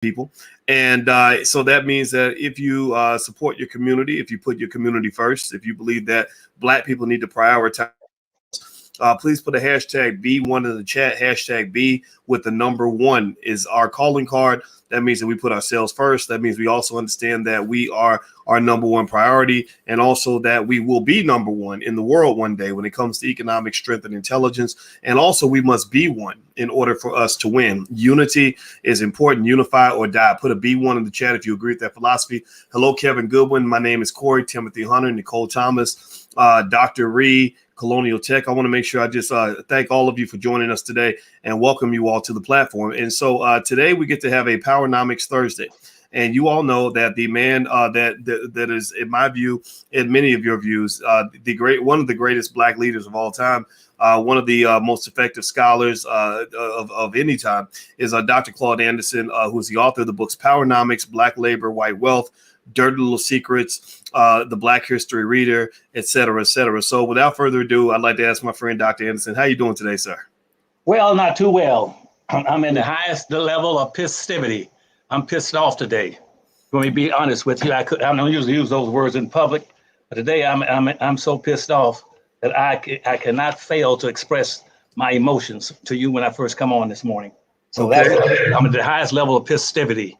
people. And so that means that if you support your community, if you put your community first, if you believe that Black people need to prioritize, please put a hashtag B1 in the chat. Hashtag B with the number one is our calling card. That means that we put ourselves first. That means we also understand that we are our number one priority, and also that we will be number one in the world one day when it comes to economic strength and intelligence. And also we must be one in order for us to win. Unity is important. Unify or die. Put a B1 in the chat if you agree with that philosophy. Hello, Kevin Goodwin. My name is Corey, Timothy Hunter, Nicole Thomas, Dr. Ree, Colonial Tech. I want to make sure I just thank all of you for joining us today and welcome you all to the platform. And so today we get to have a Powernomics Thursday. And you all know that the man that is, in my view, in many of your views, one of the greatest Black leaders of all time, one of the most effective scholars of any time, is Dr. Claude Anderson, who's the author of the books Powernomics, Black Labor, White Wealth, Dirty Little Secrets, the Black History Reader, et cetera, et cetera. So without further ado, I'd like to ask my friend Dr. Anderson, how you doing today, sir? Well, not too well. I'm in the highest level of festivity. I'm pissed off today. Let me be honest with you. I don't usually use those words in public, but today I'm so pissed off that I cannot fail to express my emotions to you when I first come on this morning. So okay. I'm at the highest level of festivity.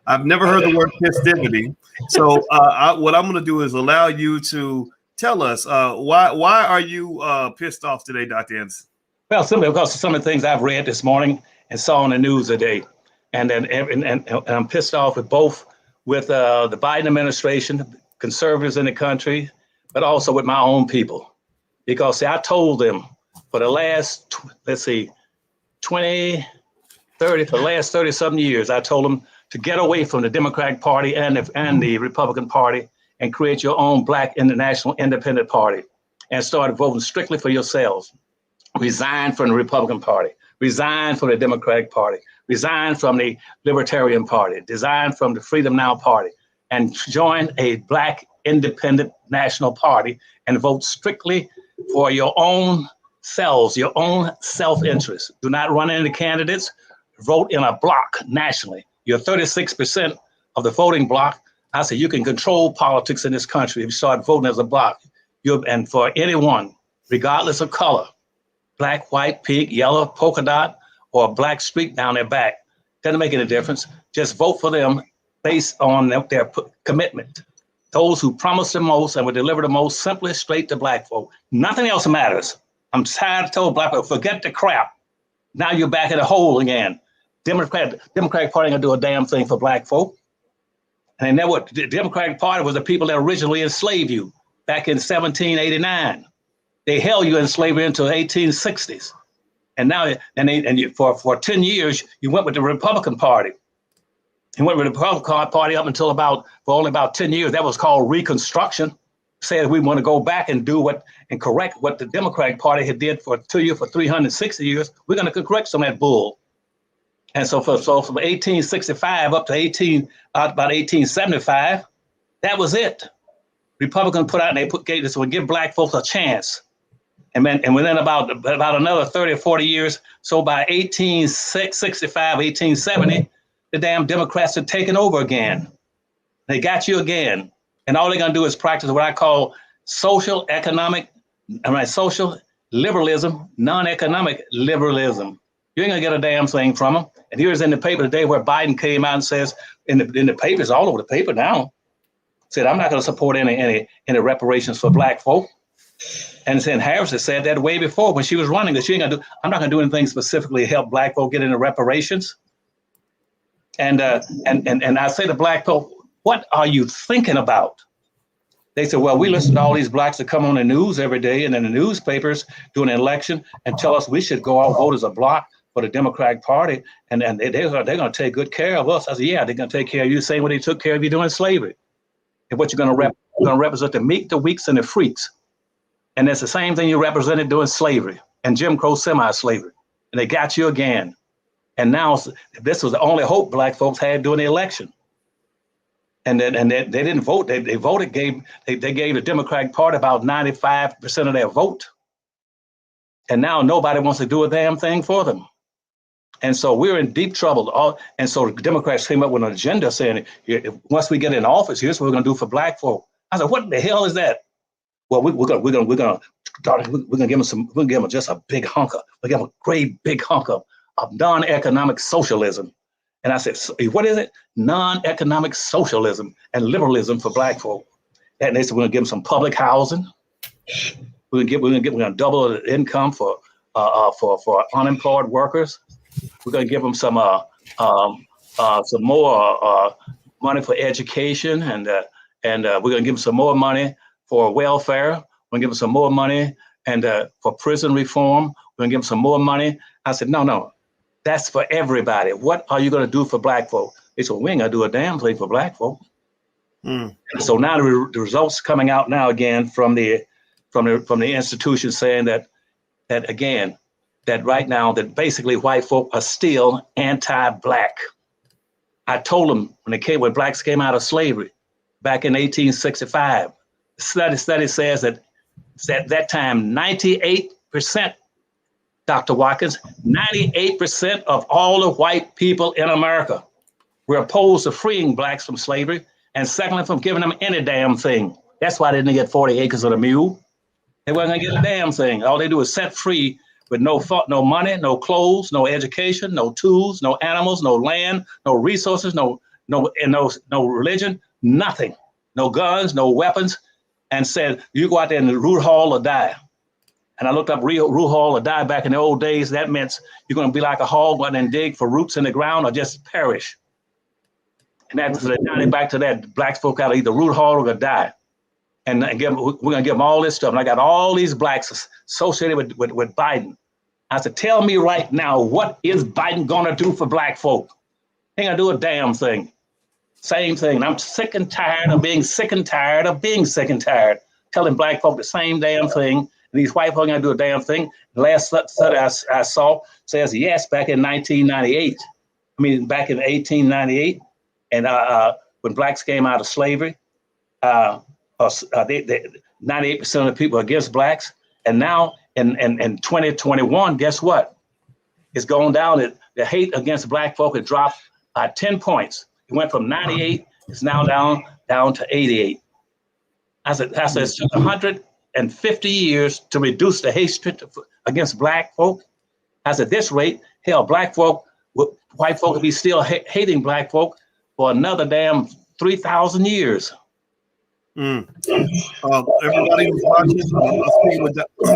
I've never heard the word festivity. So what I'm going to do is allow you to tell us why are you pissed off today, Dr. Anderson? Well, simply because of some of the things I've read this morning and saw on the news today. And I'm pissed off with the Biden administration, conservatives in the country, but also with my own people. Because see, I told them for the last, for the last 30 something years, I told them to get away from the Democratic Party and the Republican Party and create your own Black International Independent Party and start voting strictly for yourselves. Resign from the Republican Party, resign from the Democratic Party, resign from the Libertarian Party, resign from the Freedom Now Party, and join a Black Independent National Party and vote strictly for your own selves, your own self-interest. Do not run any candidates. Vote in a block nationally. You're 36% of the voting block. I say you can control politics in this country if you start voting as a block. And for anyone, regardless of color, black, white, pink, yellow, polka dot, or a black streak down their back, doesn't make any difference. Just vote for them based on their commitment. Those who promise the most and will deliver the most, simply straight to Black folk. Nothing else matters. I'm tired of telling Black folk, forget the crap. Now you're back in the hole again. Democratic Party ain't gonna do a damn thing for Black folk. And then what? The Democratic Party was the people that originally enslaved you back in 1789. They held you in slavery until the 1860s. And now, for 10 years, you went with the Republican Party. You went with the Republican Party up until for only about 10 years. That was called Reconstruction. Said we want to go back and correct what the Democratic Party had did for 360 years. We're going to correct some of that bull. And so from 1865 up to about 1875, that was it. Republicans put out and gave this would give Black folks a chance. And within about another 30 or 40 years, so by 1865, 1870, the damn Democrats had taken over again. They got you again. And all they're gonna do is practice what I call social liberalism, non-economic liberalism. You ain't gonna get a damn thing from them. And here's in the paper today where Biden came out and says, in the papers, all over the paper now, said, I'm not gonna support any reparations for Black folk. And then Harris has said that way before when she was running, that I'm not gonna do anything specifically to help Black folk get into reparations. And I say to Black folk, what are you thinking about? They said, well, we listen to all these Blacks that come on the news every day and in the newspapers during an election and tell us we should go out and vote as a bloc for the Democratic Party. And they're gonna take good care of us. I said, yeah, they're gonna take care of you the same way they took care of you during slavery. And what you're gonna represent the meek, the weaks, and the freaks. And that's the same thing you represented during slavery and Jim Crow semi-slavery. And they got you again. And now this was the only hope Black folks had during the election. And they didn't vote. They voted. They gave the Democratic Party about 95% of their vote. And now nobody wants to do a damn thing for them. And so we're in deep trouble. And so the Democrats came up with an agenda saying, once we get in office, here's what we're going to do for black folk. I said, what the hell is that? Well, we're gonna give them some. We're gonna give them just a big hunk of. We give them a great big hunk of non-economic socialism. And I said, what is it? Non-economic socialism and liberalism for black folk. And they said we're gonna give them some public housing. We're gonna double the income for unemployed workers. We're gonna give them some more money for education, and we're gonna give them some more money for welfare. We're gonna give them some more money and for prison reform. We're gonna give them some more money. I said, no, that's for everybody. What are you gonna do for black folk? They said, we ain't gonna do a damn thing for black folk. So now the results coming out now again from the institution saying that right now that basically white folk are still anti-black. I told them when blacks came out of slavery back in 1865. Study says that at that time, 98%, Dr. Watkins, 98% of all the white people in America were opposed to freeing blacks from slavery, and secondly, from giving them any damn thing. That's why they didn't get 40 acres of the mule. They weren't gonna get a damn thing. All they do is set free with no money, no clothes, no education, no tools, no animals, no land, no resources, no religion, nothing, no guns, no weapons. And said, you go out there in the root hall or die. And I looked up root hall or die back in the old days. That meant you're going to be like a hog, go out and dig for roots in the ground or just perish. And that's now back to that. Black folk out of either root hall or die. And we're going to give them all this stuff. And I got all these blacks associated with Biden. I said, tell me right now, what is Biden going to do for black folk? He ain't going to do a damn thing. Same thing. And I'm sick and tired of being sick and tired of being sick and tired, telling black folk the same damn thing. And these white folk ain't gonna do a damn thing. The last study I saw says yes, back in 1998. I mean, back in 1898, and when blacks came out of slavery, 98% of the people are against blacks. And now in 2021, guess what? It's gone down. The hate against black folk had dropped by 10 points. It went from 98, it's now down to 88. I said it took 150 years to reduce the hatred against black folk. I said, this rate, hell, white folk will be still hating black folk for another damn 3,000 years. Everybody who's watching, I'm speaking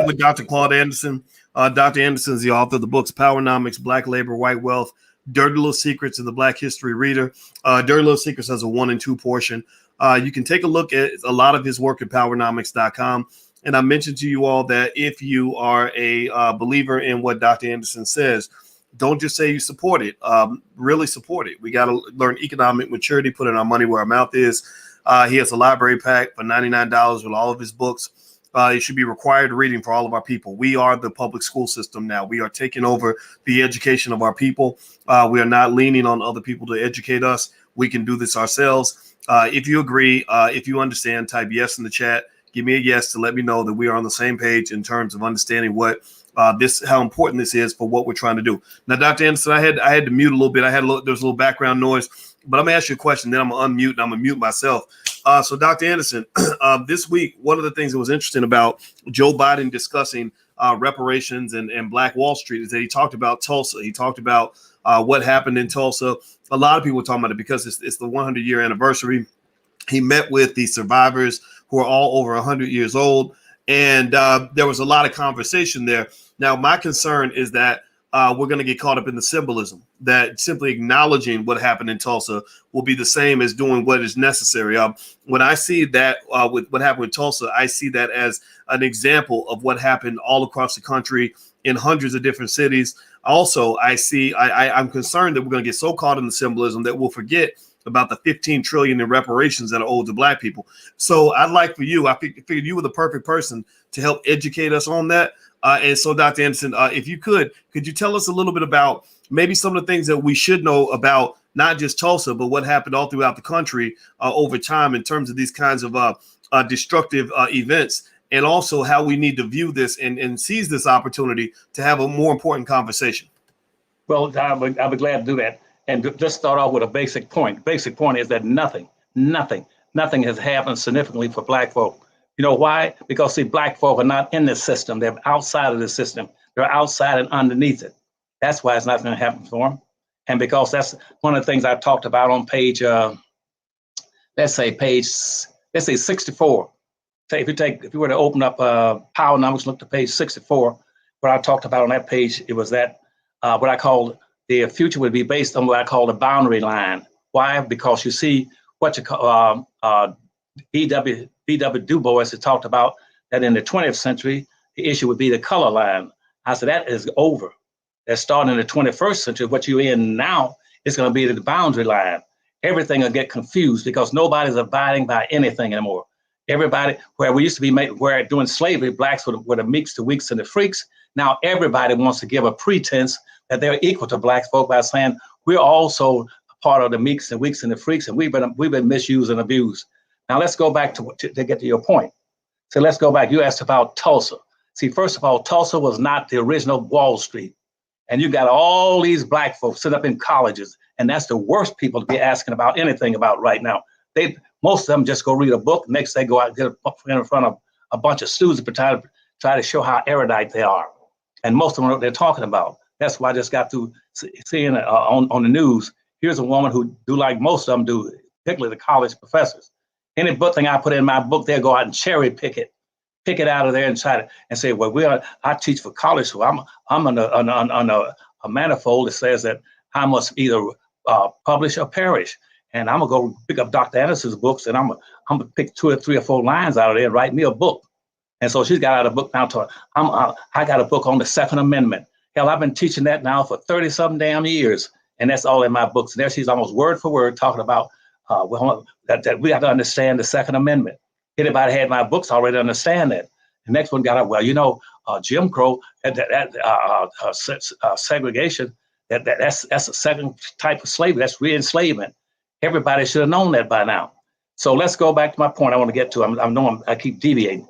with Dr. Claude Anderson. Dr. Anderson is the author of the books Powernomics, Black Labor, White Wealth, Dirty Little Secrets, and the Black History Reader. Dirty Little Secrets has a 1 and 2 portion. You can take a look at a lot of his work at powernomics.com. And I mentioned to you all that if you are a believer in what Dr. Anderson says, don't just say you support it. Really support it. We got to learn economic maturity, put in our money where our mouth is. He has a library pack for $99 with all of his books. It should be required reading for all of our people. We are the public school system now. We are taking over the education of our people. We are not leaning on other people to educate us. We can do this ourselves. If you agree, if you understand, type yes in the chat. Give me a yes to let me know that we are on the same page in terms of understanding what how important this is for what we're trying to do. Now, Dr. Anderson, I had to mute a little bit. There's a little background noise, but I'm gonna ask you a question. Then I'm gonna unmute and I'm gonna mute myself. So, Dr. Anderson, this week, one of the things that was interesting about Joe Biden discussing reparations and Black Wall Street is that he talked about Tulsa. He talked about what happened in Tulsa. A lot of people were talking about it because it's the 100-year anniversary. He met with the survivors who are all over 100 years old. And there was a lot of conversation there. Now, my concern is that we're going to get caught up in the symbolism, that simply acknowledging what happened in Tulsa will be the same as doing what is necessary. When I see that with what happened with Tulsa, I see that as an example of what happened all across the country in hundreds of different cities. Also, I'm concerned that we're going to get so caught in the symbolism that we'll forget about the 15 trillion in reparations that are owed to Black people. So I'd like for you, I figured you were the perfect person to help educate us on that. And so, Dr. Anderson, if you could you tell us a little bit about maybe some of the things that we should know about not just Tulsa, but what happened all throughout the country over time in terms of these kinds of destructive events, and also how we need to view this and seize this opportunity to have a more important conversation? Well, I'll be glad to do that. And just start off with a basic point. Basic point is that nothing has happened significantly for Black folk. You know why? Because see, Black folk are not in this system. They're outside of the system. They're outside and underneath it. That's why it's not going to happen for them. And because that's one of the things I talked about on page, let's say 64. Say if you were to open up Power Numbers, look to page 64. What I talked about on that page, it was that what I call the future would be based on what I call the boundary line. Why? Because you see what you call B.W. Du Bois has talked about that in the 20th century, the issue would be the color line. I said that is over. That's starting in the 21st century. What you're in now is going to be the boundary line. Everything will get confused because nobody's abiding by anything anymore. Everybody, where we used to be where during slavery, blacks were the meeks, the weaks, and the freaks. Now everybody wants to give a pretense that they're equal to Black folk by saying we're also part of the meeks and weaks and the freaks, and we've been misused and abused. Now let's go back to get to your point. So let's go back. You asked about Tulsa. See, first of all, Tulsa was not the original Wall Street. And you got all these Black folks sit up in colleges, and that's the worst people to be asking about anything about right now. Most of them just go read a book. Next, they go out and get in front of a bunch of students to try to show how erudite they are. And most of them know what they're talking about. That's why I just got through seeing on the news. Here's a woman who do like most of them do, particularly the college professors. Any book thing I put in my book, they'll go out and cherry pick it out of there and try to and say, well, I teach for college, so I'm on a manifold that says that I must either publish or perish. And I'm gonna go pick up Dr. Anderson's books, and I'm gonna pick 2 or 3 or 4 lines out of there and write me a book. And so she's got out a book now. I got a book on the Second Amendment. Hell, I've been teaching that now for 30-something damn years, and that's all in my books. And there she's almost word for word talking about that we have to understand the Second Amendment. Anybody had my books already understand that. The next one got up, well, Jim Crow, segregation, that's a second type of slavery. That's re-enslavement. Everybody should have known that by now. So let's go back to my point I want to get to. I know I keep deviating.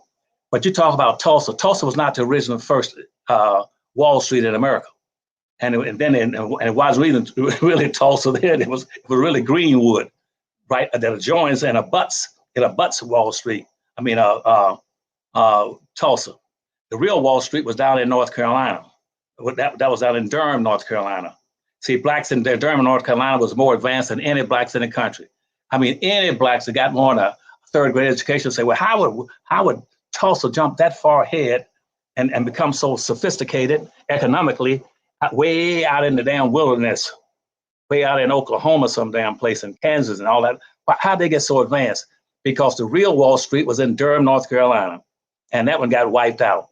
But you talk about Tulsa. Tulsa was not the original first Wall Street in America. And it was really Tulsa then. It was really Greenwood, right? That adjoins and abuts Wall Street. I mean, Tulsa. The real Wall Street was down in North Carolina. That was down in Durham, North Carolina. See, blacks in Durham, North Carolina was more advanced than any blacks in the country. I mean, any blacks that got more than a 3rd grade education say, well, how would Tulsa jump that far ahead and become so sophisticated economically way out in the damn wilderness, way out in Oklahoma, some damn place, in Kansas and all that? How'd they get so advanced? Because the real Wall Street was in Durham, North Carolina, and that one got wiped out.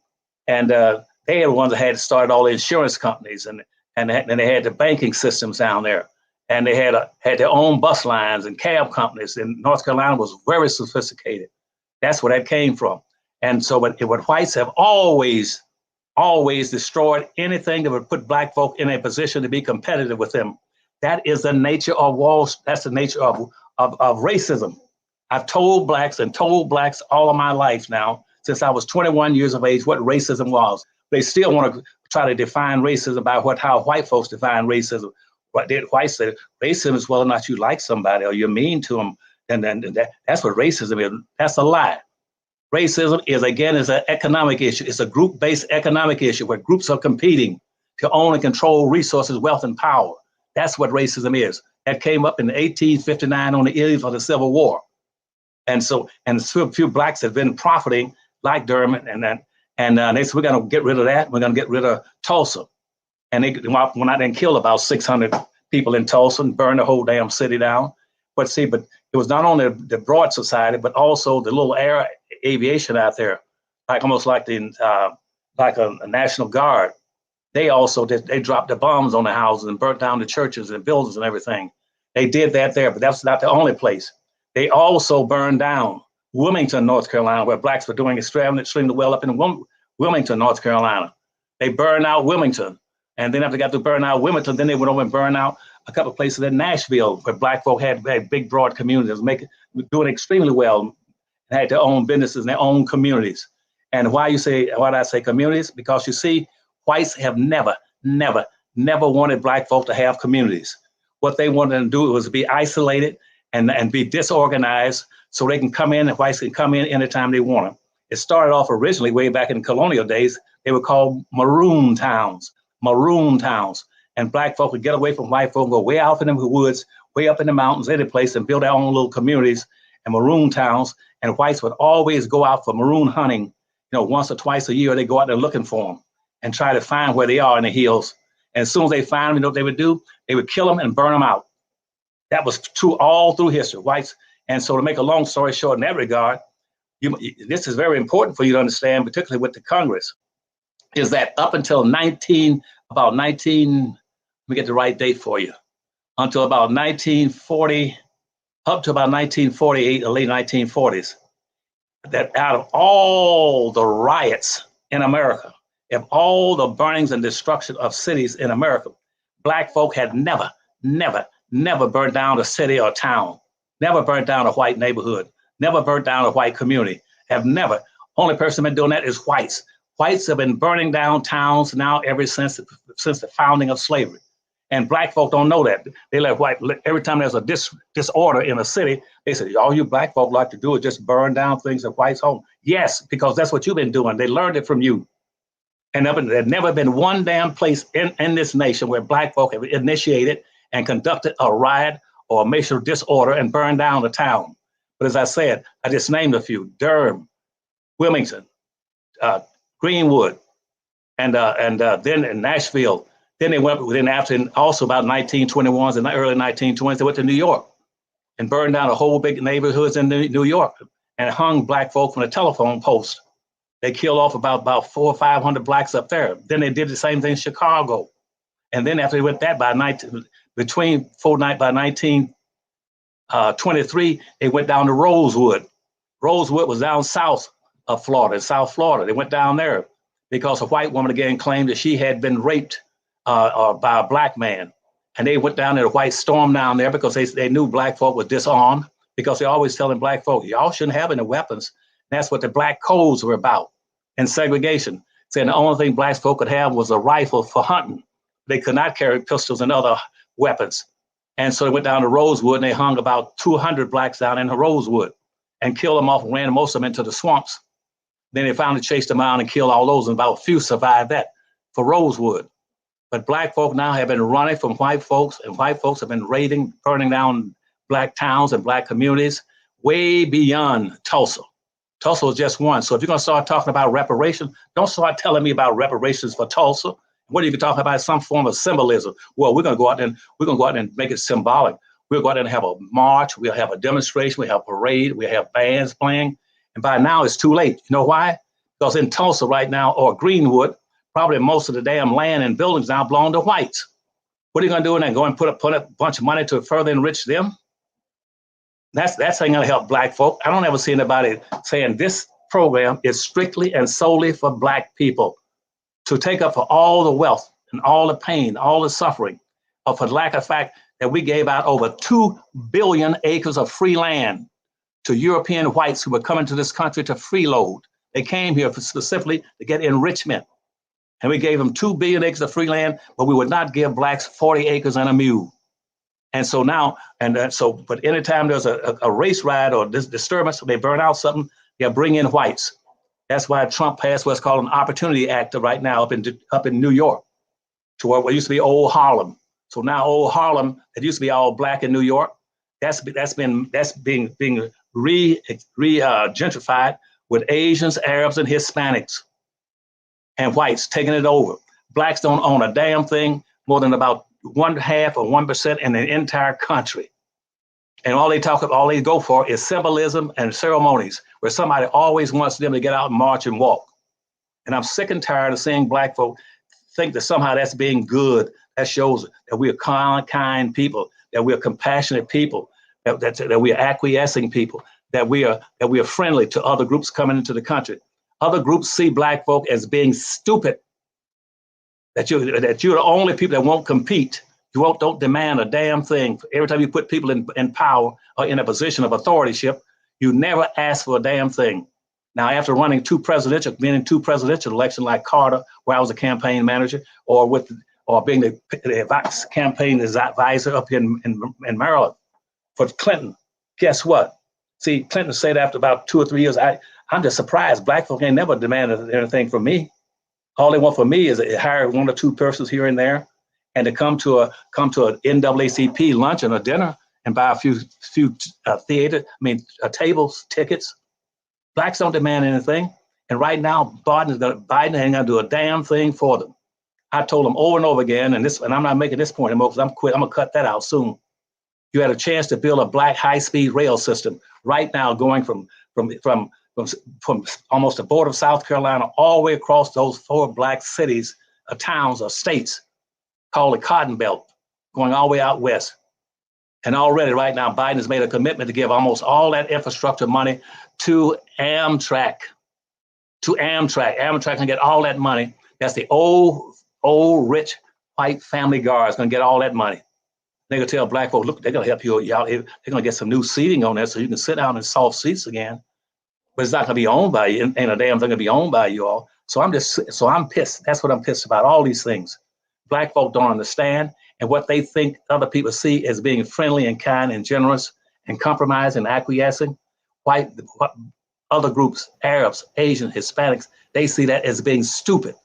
And they were the ones that had started all the insurance companies, and they had the banking systems down there, and they had their own bus lines and cab companies. And North Carolina was very sophisticated. That's where that came from. And so, but whites have always destroyed anything that would put black folk in a position to be competitive with them. That is the nature of walls. That's the nature of racism. I've told blacks all of my life now, since I was 21 years of age, what racism was. They still want to try to define racism by how white folks define racism. What did whites say? Racism is whether or not you like somebody or you're mean to them. And that's what racism is. That's a lie. Racism is an economic issue. It's a group-based economic issue where groups are competing to own and control resources, wealth, and power. That's what racism is. That came up in 1859 on the eve of the Civil War. And so, and a few blacks have been profiting like Durham, and they said, we're going to get rid of that. We're going to get rid of Tulsa. And they went out and killed about 600 people in Tulsa and burned the whole damn city down. But it was not only the Broad Society, but also the little air aviation out there, almost like a National Guard. They also they dropped the bombs on the houses and burnt down the churches and buildings and everything. They did that there, but that's not the only place. They also burned down Wilmington, North Carolina, where blacks were doing extremely well up in Wilmington, North Carolina. They burned out Wilmington. And then after they got to burn out Wilmington, then they went over and burned out a couple of places in Nashville where black folk had big, broad communities, doing extremely well, and had their own businesses and their own communities. And why do I say communities? Because you see, whites have never never wanted black folk to have communities. What they wanted to do was be isolated and be disorganized so they can come in and whites can come in anytime they want them. It started off originally way back in colonial days. They were called maroon towns, and black folk would get away from white folk, go way out in the woods, way up in the mountains, any place, and build their own little communities and maroon towns. And whites would always go out for maroon hunting. Once or twice a year, they go out there looking for them and try to find where they are in the hills. And as soon as they find them, what they would do? They would kill them and burn them out. That was true all through history, whites. And so to make a long story short in that regard, this is very important for you to understand, particularly with the Congress, is that up until let me get the right date for you, until about 1940, up to about 1948, the late 1940s, that out of all the riots in America, of all the burnings and destruction of cities in America, black folk had never burned down a city or a town, never burned down a white neighborhood, never burned down a white community, have never. Only person been doing that is whites. Whites have been burning down towns now ever since the founding of slavery. And black folk don't know that. They let every time there's a disorder in a city, they say, all you black folk like to do is just burn down things that whites own. Yes, because that's what you've been doing. They learned it from you. And there's never been one damn place in this nation where black folk have initiated and conducted a riot or a major disorder and burned down the town. But as I said, I just named a few: Durham, Wilmington, Greenwood, and then in Nashville. Then they went within after, and also about 1921s and the early 1920s, they went to New York and burned down a whole big neighborhoods in New York and hung black folk from the telephone post. They killed off about 400 or 500 blacks up there. Then they did the same thing in Chicago. And then after they went that by 1923, they went down to Rosewood. Rosewood was down south of Florida, South Florida. They went down there because a white woman again claimed that she had been raped by a black man. And they went down there, the whites stormed down there because they knew black folk were disarmed, because they always telling black folk, y'all shouldn't have any weapons. And that's what the black codes were about, and segregation, saying the only thing black folk could have was a rifle for hunting. They could not carry pistols and other weapons. And so they went down to Rosewood and they hung about 200 blacks down in the Rosewood and killed them off and ran most of them into the swamps. Then they finally chased them out and killed all those, and about a few survived that for Rosewood. But black folk now have been running from white folks, and white folks have been raiding, burning down black towns and black communities way beyond Tulsa. Tulsa was just one. So if you're going to start talking about reparations, don't start telling me about reparations for Tulsa. What are you talking about? Some form of symbolism. Well, we're going to go out and make it symbolic. We'll go out and have a march. We'll have a demonstration. We'll have a parade. We'll have bands playing. And by now it's too late. You know why? Because in Tulsa right now, or Greenwood, probably most of the damn land and buildings now belong to whites. What are you going to do then? Go and put a bunch of money to further enrich them? That's ain't going to help black folk. I don't ever see anybody saying this program is strictly and solely for black people to take up for all the wealth and all the pain, all the suffering, or for lack of fact that we gave out over 2 billion acres of free land to European whites who were coming to this country to freeload. They came here specifically to get enrichment. And we gave them 2 billion acres of free land, but we would not give blacks 40 acres and a mule. And so now, but anytime there's a race riot or this disturbance, they burn out something, they'll bring in whites. That's why Trump passed what's called an Opportunity Act right now up in New York, to what used to be Old Harlem. So now Old Harlem, that used to be all black in New York, that's being gentrified with Asians, Arabs, and Hispanics, and whites taking it over. Blacks don't own a damn thing more than about 1/2 or 1% in the entire country. And all they go for is symbolism and ceremonies, where somebody always wants them to get out and march and walk. And I'm sick and tired of seeing black folk think that somehow that's being good. That shows that we are kind people, that we are compassionate people, that we are acquiescing people, that we are friendly to other groups coming into the country. Other groups see black folk as being stupid, that you're the only people that won't compete. You don't demand a damn thing. Every time you put people in power or in a position of authorship, you never ask for a damn thing. Now, after being in 2 presidential elections like Carter, where I was a campaign manager, or with or being the campaign advisor up in Maryland for Clinton. Guess what? See, Clinton said after about 2 or 3 years, I'm just surprised. Black folk ain't never demanded anything from me. All they want from me is to hire 1 or 2 persons here and there, and to come to an NAACP luncheon or dinner and buy a few tables, tickets. Blacks don't demand anything. And right now, Biden ain't gonna do a damn thing for them. I told them over and over again, and I'm not making this point anymore because I'm gonna cut that out soon. You had a chance to build a black high-speed rail system right now, going from almost the border of South Carolina all the way across those 4 black cities, towns, or states called the Cotton Belt, going all the way out west. And already right now, Biden has made a commitment to give almost all that infrastructure money to Amtrak. Amtrak can get all that money. That's the old, rich, white family guards gonna get all that money. They're gonna tell black folks, look, they're gonna help you out. They're gonna get some new seating on there so you can sit down in soft seats again. But it's not gonna be owned by you. Ain't a damn thing gonna be owned by you all. So I'm pissed. That's what I'm pissed about, all these things. Black folk don't understand, and what they think other people see as being friendly and kind and generous and compromising and acquiescing. Other groups, Arabs, Asians, Hispanics, they see that as being stupid,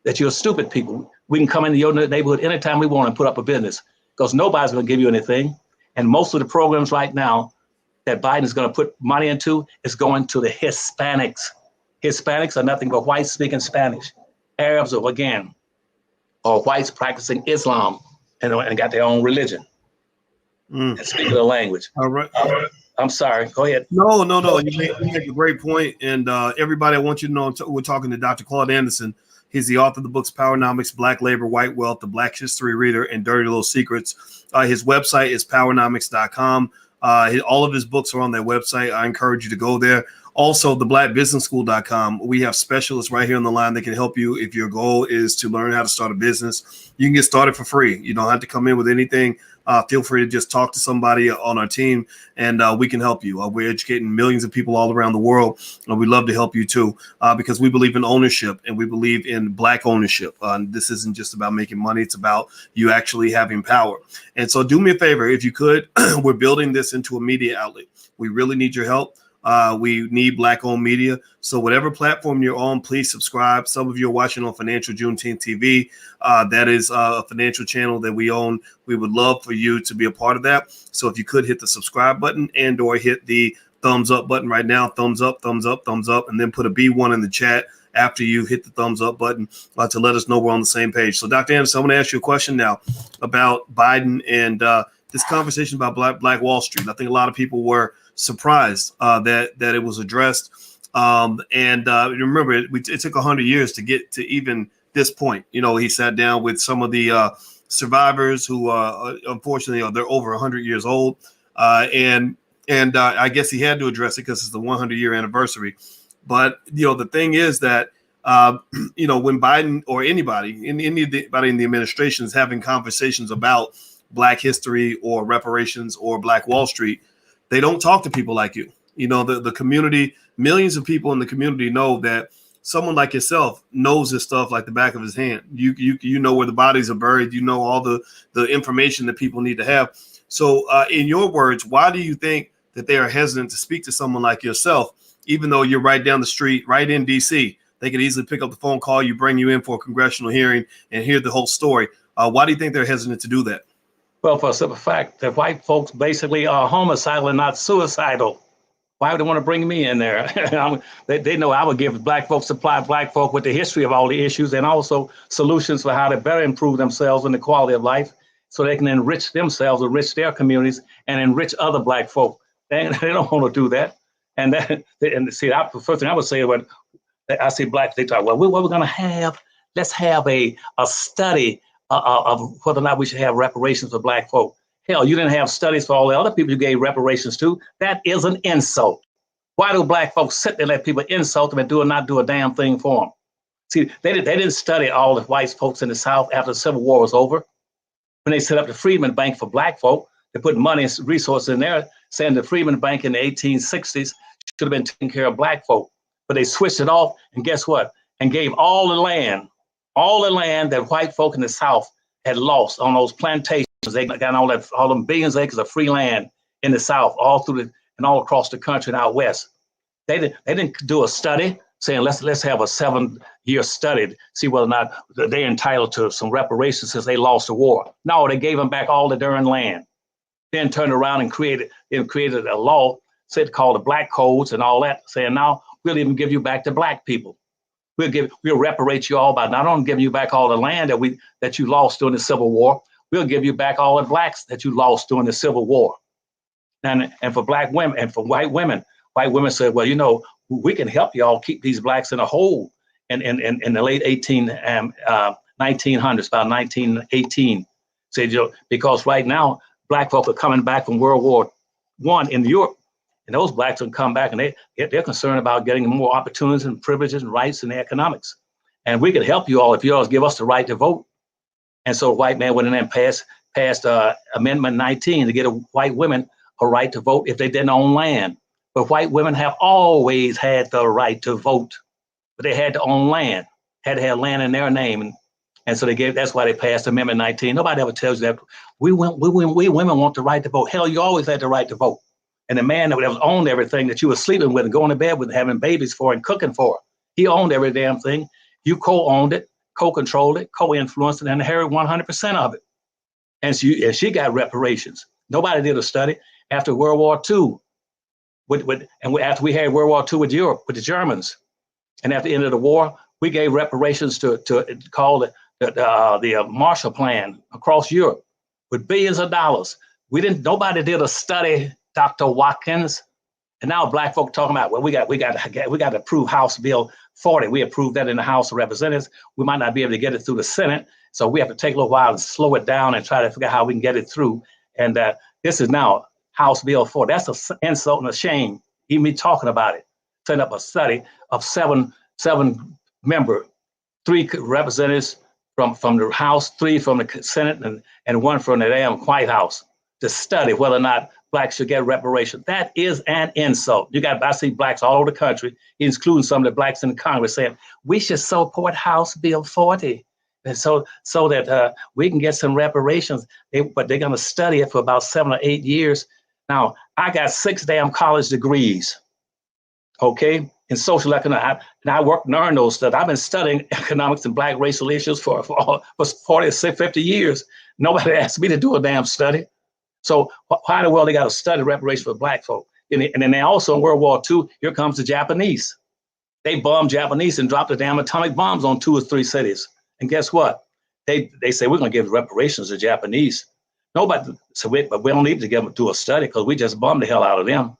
that you're stupid people. We can come into your neighborhood anytime we want and put up a business because nobody's going to give you anything. And most of the programs right now that Biden is going to put money into is going to the Hispanics. Hispanics are nothing but whites speaking Spanish. Arabs are, again, or whites practicing Islam and got their own religion and speaking the language. All right. I'm sorry. Go ahead. No. You make a great point. And everybody, I want you to know we're talking to Dr. Claude Anderson. He's the author of the books Powernomics, Black Labor, White Wealth, The Black History Reader, and Dirty Little Secrets. His website is powernomics.com. All of his books are on their website. I encourage you to go there. Also, theblackbusinessschool.com. We have specialists right here on the line that can help you if your goal is to learn how to start a business. You can get started for free. You don't have to come in with anything. Feel free to just talk to somebody on our team, and we can help you. We're educating millions of people all around the world, and we'd love to help you too, because we believe in ownership and we believe in Black ownership. This isn't just about making money. It's about you actually having power. And so do me a favor, if you could, we're building this into a media outlet. We really need your help. We need Black-owned media. So whatever platform you're on, please subscribe. Some of you are watching on Financial Juneteenth TV. That is a financial channel that we own. We would love for you to be a part of that. So if you could hit the subscribe button and or hit the thumbs up button right now, thumbs up, thumbs up, thumbs up, and then put a B1 in the chat after you hit the thumbs up button to let us know we're on the same page. So Dr. Anderson, I'm going to ask you a question now about Biden and this conversation about Black Wall Street. I think a lot of people were surprised that it was addressed. Remember, it took 100 years to get to even this point. You know, he sat down with some of the survivors who, unfortunately, they're over 100 years old. I guess he had to address it because it's the 100-year anniversary. But, you know, the thing is that, when Biden or anybody in the administration is having conversations about Black history or reparations or Black Wall Street, they don't talk to people like you. You know, the community, millions of people in the community know that someone like yourself knows this stuff like the back of his hand. You know where the bodies are buried. You know all the information that people need to have. So in your words, why do you think that they are hesitant to speak to someone like yourself, even though you're right down the street, right in D.C.? They could easily pick up the phone, call you, bring you in for a congressional hearing and hear the whole story. Why do you think they're hesitant to do that? Well, for a simple fact that white folks basically are homicidal and not suicidal. Why would they want to bring me in there? They know I would supply black folk with the history of all the issues and also solutions for how to better improve themselves and the quality of life so they can enrich themselves, enrich their communities, and enrich other black folk. They don't want to do that. The first thing I would say when I see blacks, they talk, well, what we're going to have, let's have a study of whether or not we should have reparations for black folk. Hell, you didn't have studies for all the other people you gave reparations to. That is an insult. Why do black folks sit there and let people insult them and not do a damn thing for them? See, they didn't study all the white folks in the South after the Civil War was over. When they set up the Freedmen Bank for black folk, they put money and resources in there, saying the Freedmen Bank in the 1860s should have been taking care of black folk. But they switched it off, and guess what? And gave all the land that white folk in the South had lost on those plantations. They got all them billions of acres of free land in the South, all through and all across the country and out west. They didn't do a study saying let's have a 7-year study to see whether or not they're entitled to some reparations since they lost the war. No, they gave them back all the darn land. Then turned around and created a law called the Black Codes and all that, saying now we'll even give you back to Black people. We'll reparate you all by not only giving you back all the land that you lost during the Civil War, we'll give you back all the Blacks that you lost during the Civil War. And for Black women and for white women said, well, you know, we can help y'all keep these Blacks in a hold in the late 1900s, about 1918. Said, you know, because right now Black folk are coming back from World War I in Europe. And those Blacks will come back and they're concerned about getting more opportunities and privileges and rights in the economics. And we could help you all if you all give us the right to vote. And so the white man went in and passed Amendment 19 to get white women a right to vote if they didn't own land. But white women have always had the right to vote, but they had to own land, had to have land in their name. And so that's why they passed Amendment 19. Nobody ever tells you that we women want the right to vote. Hell, you always had the right to vote. And the man that owned everything that you were sleeping with and going to bed with, having babies for and cooking for, he owned every damn thing. You co-owned it, co-controlled it, co-influenced it, and inherited 100% of it. And she got reparations. Nobody did a study after World War II. After we had World War II with Europe, with the Germans, and at the end of the war, we gave reparations to call the Marshall Plan across Europe with billions of dollars. Nobody did a study, Dr. Watkins, and now Black folk talking about, well, we got to approve House Bill 40. We approved that in the House of Representatives. We might not be able to get it through the Senate, so we have to take a little while and slow it down and try to figure out how we can get it through. And this is now House Bill 40. That's an insult and a shame, even me talking about it. Setting up a study of seven member, 3 representatives from the House, 3 from the Senate, and 1 from the damn White House to study whether or not Blacks should get reparations. That is an insult. I see Blacks all over the country, including some of the Blacks in Congress, saying we should support House Bill 40, and so that we can get some reparations. But they're going to study it for about 7 or 8 years. Now, I got 6 damn college degrees, okay, in social economics, and I worked and earned those stuff. I've been studying economics and Black racial issues for 40 or 50 years. Nobody asked me to do a damn study. So why in the world they got to study reparations for Black folk? And then they also, in World War II, here comes the Japanese. They bombed Japanese and dropped the damn atomic bombs on 2 or 3 cities. And guess what? They say, we're going to give reparations to Japanese. Nobody said, but we don't need to do a study because we just bombed the hell out of them.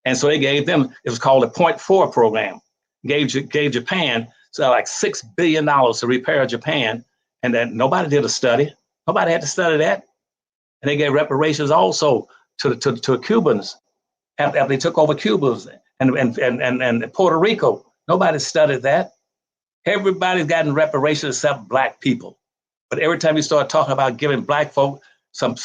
And so they gave them, it was called the Point 4 program, gave Japan like $6 billion to repair Japan. And then nobody did a study. Nobody had to study that. And they gave reparations also to Cubans after they took over Cuba and Puerto Rico. Nobody studied that. Everybody's gotten reparations except Black people. But every time you start talking about giving Black folk some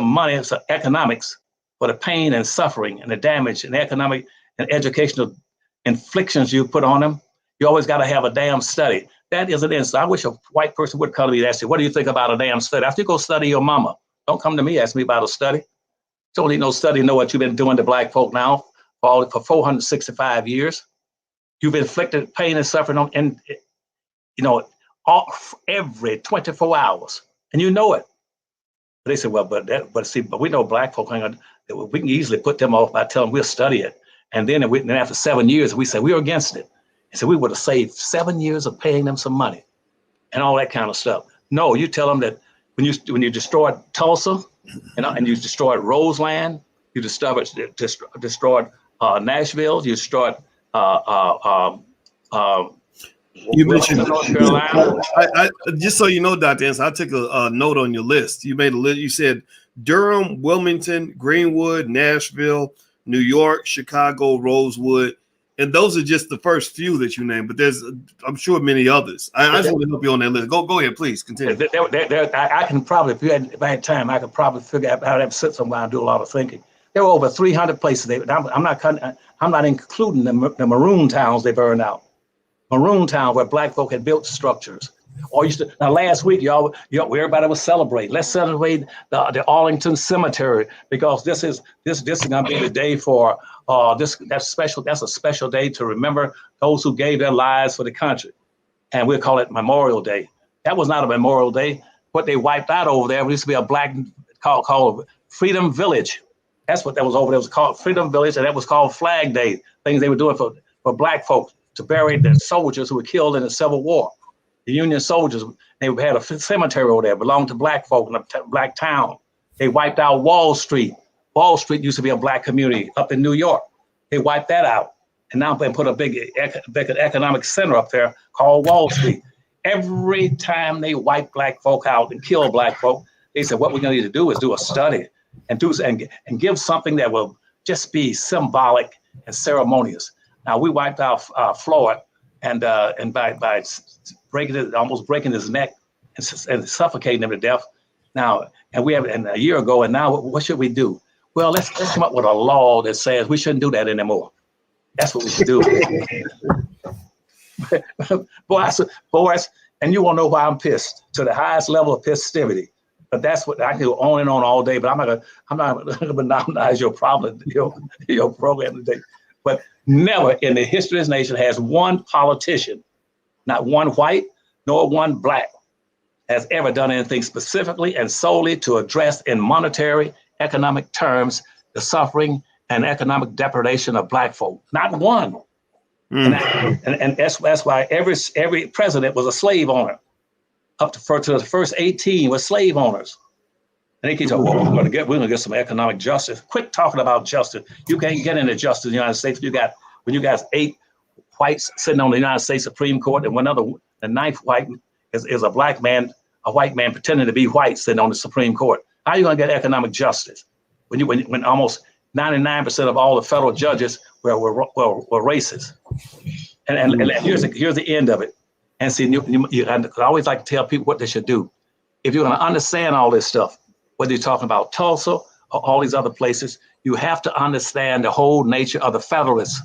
money, some economics for the pain and suffering and the damage and economic and educational inflictions you put on them, you always got to have a damn study. That is an insult. I wish a white person would come to me and ask you, what do you think about a damn study? After you go study your mama, don't come to me, ask me about a study. Don't need no study, know what you've been doing to Black folk now for 465 years. You've inflicted pain and suffering on, and every 24 hours, and you know it. But they said, well, but we know Black folk, we can easily put them off by telling them we'll study it. And then after 7 years, we said we're against it. And so we would have saved 7 years of paying them some money and all that kind of stuff. No, you tell them that when you destroyed Tulsa and you destroyed Roseland, you destroyed Nashville, you destroyed you mentioned North Carolina. I just so you know, Dr. Ensign, I took a note on your list. You made a list. You said Durham, Wilmington, Greenwood, Nashville, New York, Chicago, Rosewood, and those are just the first few that you named. But there's, I'm sure, many others. I just want to help you on that list. Go ahead, please continue. I can probably, if I had time, I could probably figure out how to sit somewhere and do a lot of thinking. There were over 300 places. I'm not including the maroon towns they burned out. Maroon town where Black folk had built structures Or now last week, everybody was celebrating. Let's celebrate the Arlington Cemetery, because this is going to be the day for that's special. That's a special day to remember those who gave their lives for the country, and we'll call it Memorial Day. That was not a Memorial Day. What they wiped out over there used to be a black called Freedom Village. That's what that was over there. It was called Freedom Village, and that was called Flag Day. Things they were doing for black folks to bury the soldiers who were killed in the Civil War. The Union soldiers, they had a cemetery over there, belonged to black folk in a black town. They wiped out Wall Street. Wall Street used to be a black community up in New York. They wiped that out. And now they put a big economic center up there called Wall Street. Every time they wipe black folk out and kill black folk, they said, what we're going to need to do is do a study and give something that will just be symbolic and ceremonious. Now, we wiped out Floyd, and by almost breaking his neck and suffocating him to death. Now, and a year ago, and now what should we do? Well, let's come up with a law that says we shouldn't do that anymore. That's what we should do. Boys, and you won't know why I'm pissed to the highest level of festivity. But that's what I can go on and on all day. But I'm not going to monopolize your problem, your program today. But never in the history of this nation has one politician, not one white nor one black, has ever done anything specifically and solely to address in monetary, economic terms the suffering and economic depredation of black folk. Not one. And that's why every president was a slave owner. Up to the first 18 were slave owners. And they keep talking, well, we're gonna get some economic justice. Quit talking about justice. You can't get into justice in the United States. When you got 8 whites sitting on the United States Supreme Court, and the 9th white is a black man, a white man pretending to be white sitting on the Supreme Court. How are you gonna get economic justice when almost 99% of all the federal judges were racist? And here's the end of it. And see, I always like to tell people what they should do. If you're going to understand all this stuff, whether you're talking about Tulsa or all these other places, you have to understand the whole nature of the Federalist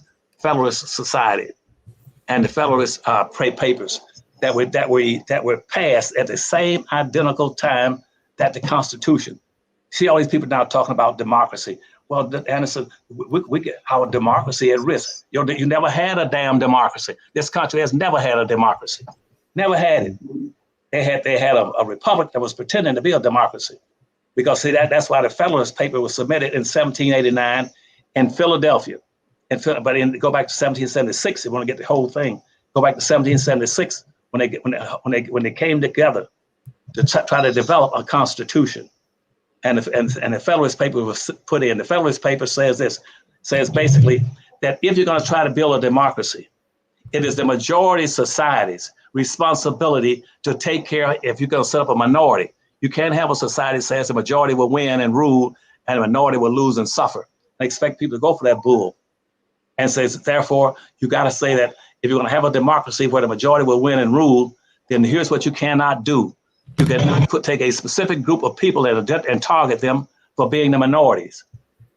Society and the Federalist papers that were passed at the same identical time that the Constitution. See all these people now talking about democracy. Well, Anderson, we get our democracy at risk. You never had a damn democracy. This country has never had a democracy. Never had it. They had a republic that was pretending to be a democracy. Because see, that's why the Federalist paper was submitted in 1789 in Philadelphia. Go back to 1776, if you want to get the whole thing. Go back to 1776 when they came together to try to develop a constitution. And the Federalist paper was put in. The Federalist paper says basically that if you're going to try to build a democracy, it is the majority society's responsibility to take care. If you're going to set up a minority, you can't have a society that says the majority will win and rule and the minority will lose and suffer. They expect people to go for that bull. And says, therefore, you got to say that if you're going to have a democracy where the majority will win and rule, then here's what you cannot do. You can take a specific group of people and target them for being the minorities,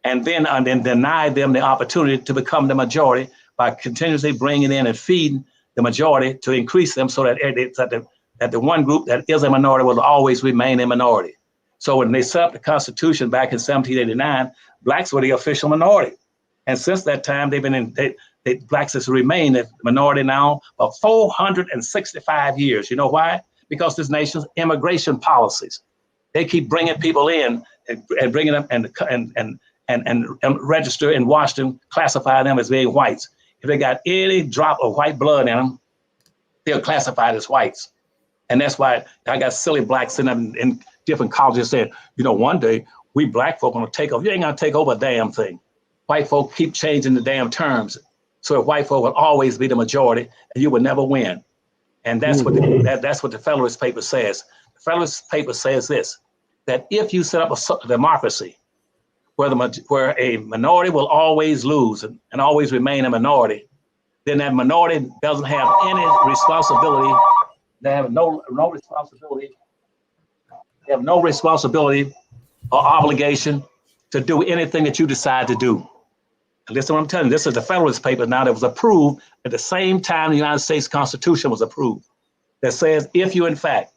and then deny them the opportunity to become the majority by continuously bringing in and feeding the majority to increase them, so that the one group that is a minority will always remain a minority. So when they set up the Constitution back in 1789, blacks were the official minority, and since that time blacks has remained a minority now for 465 years. You know why? Because this nation's immigration policies, they keep bringing people in and bringing them and register in Washington, classify them as being whites. If they got any drop of white blood in them, they're classified as whites. And that's why I got silly blacks in different colleges saying, one day we black folk are gonna take over. You ain't gonna take over a damn thing. White folk keep changing the damn terms. So white folk will always be the majority and you will never win. And that's what the Federalist paper says. The Federalist paper says this, that if you set up a democracy where a minority will always lose and always remain a minority, then that minority doesn't have any responsibility. They have no responsibility. They have no responsibility or obligation to do anything that you decide to do. And listen to what I'm telling you. This is the Federalist paper now that was approved at the same time the United States Constitution was approved. that says if you in fact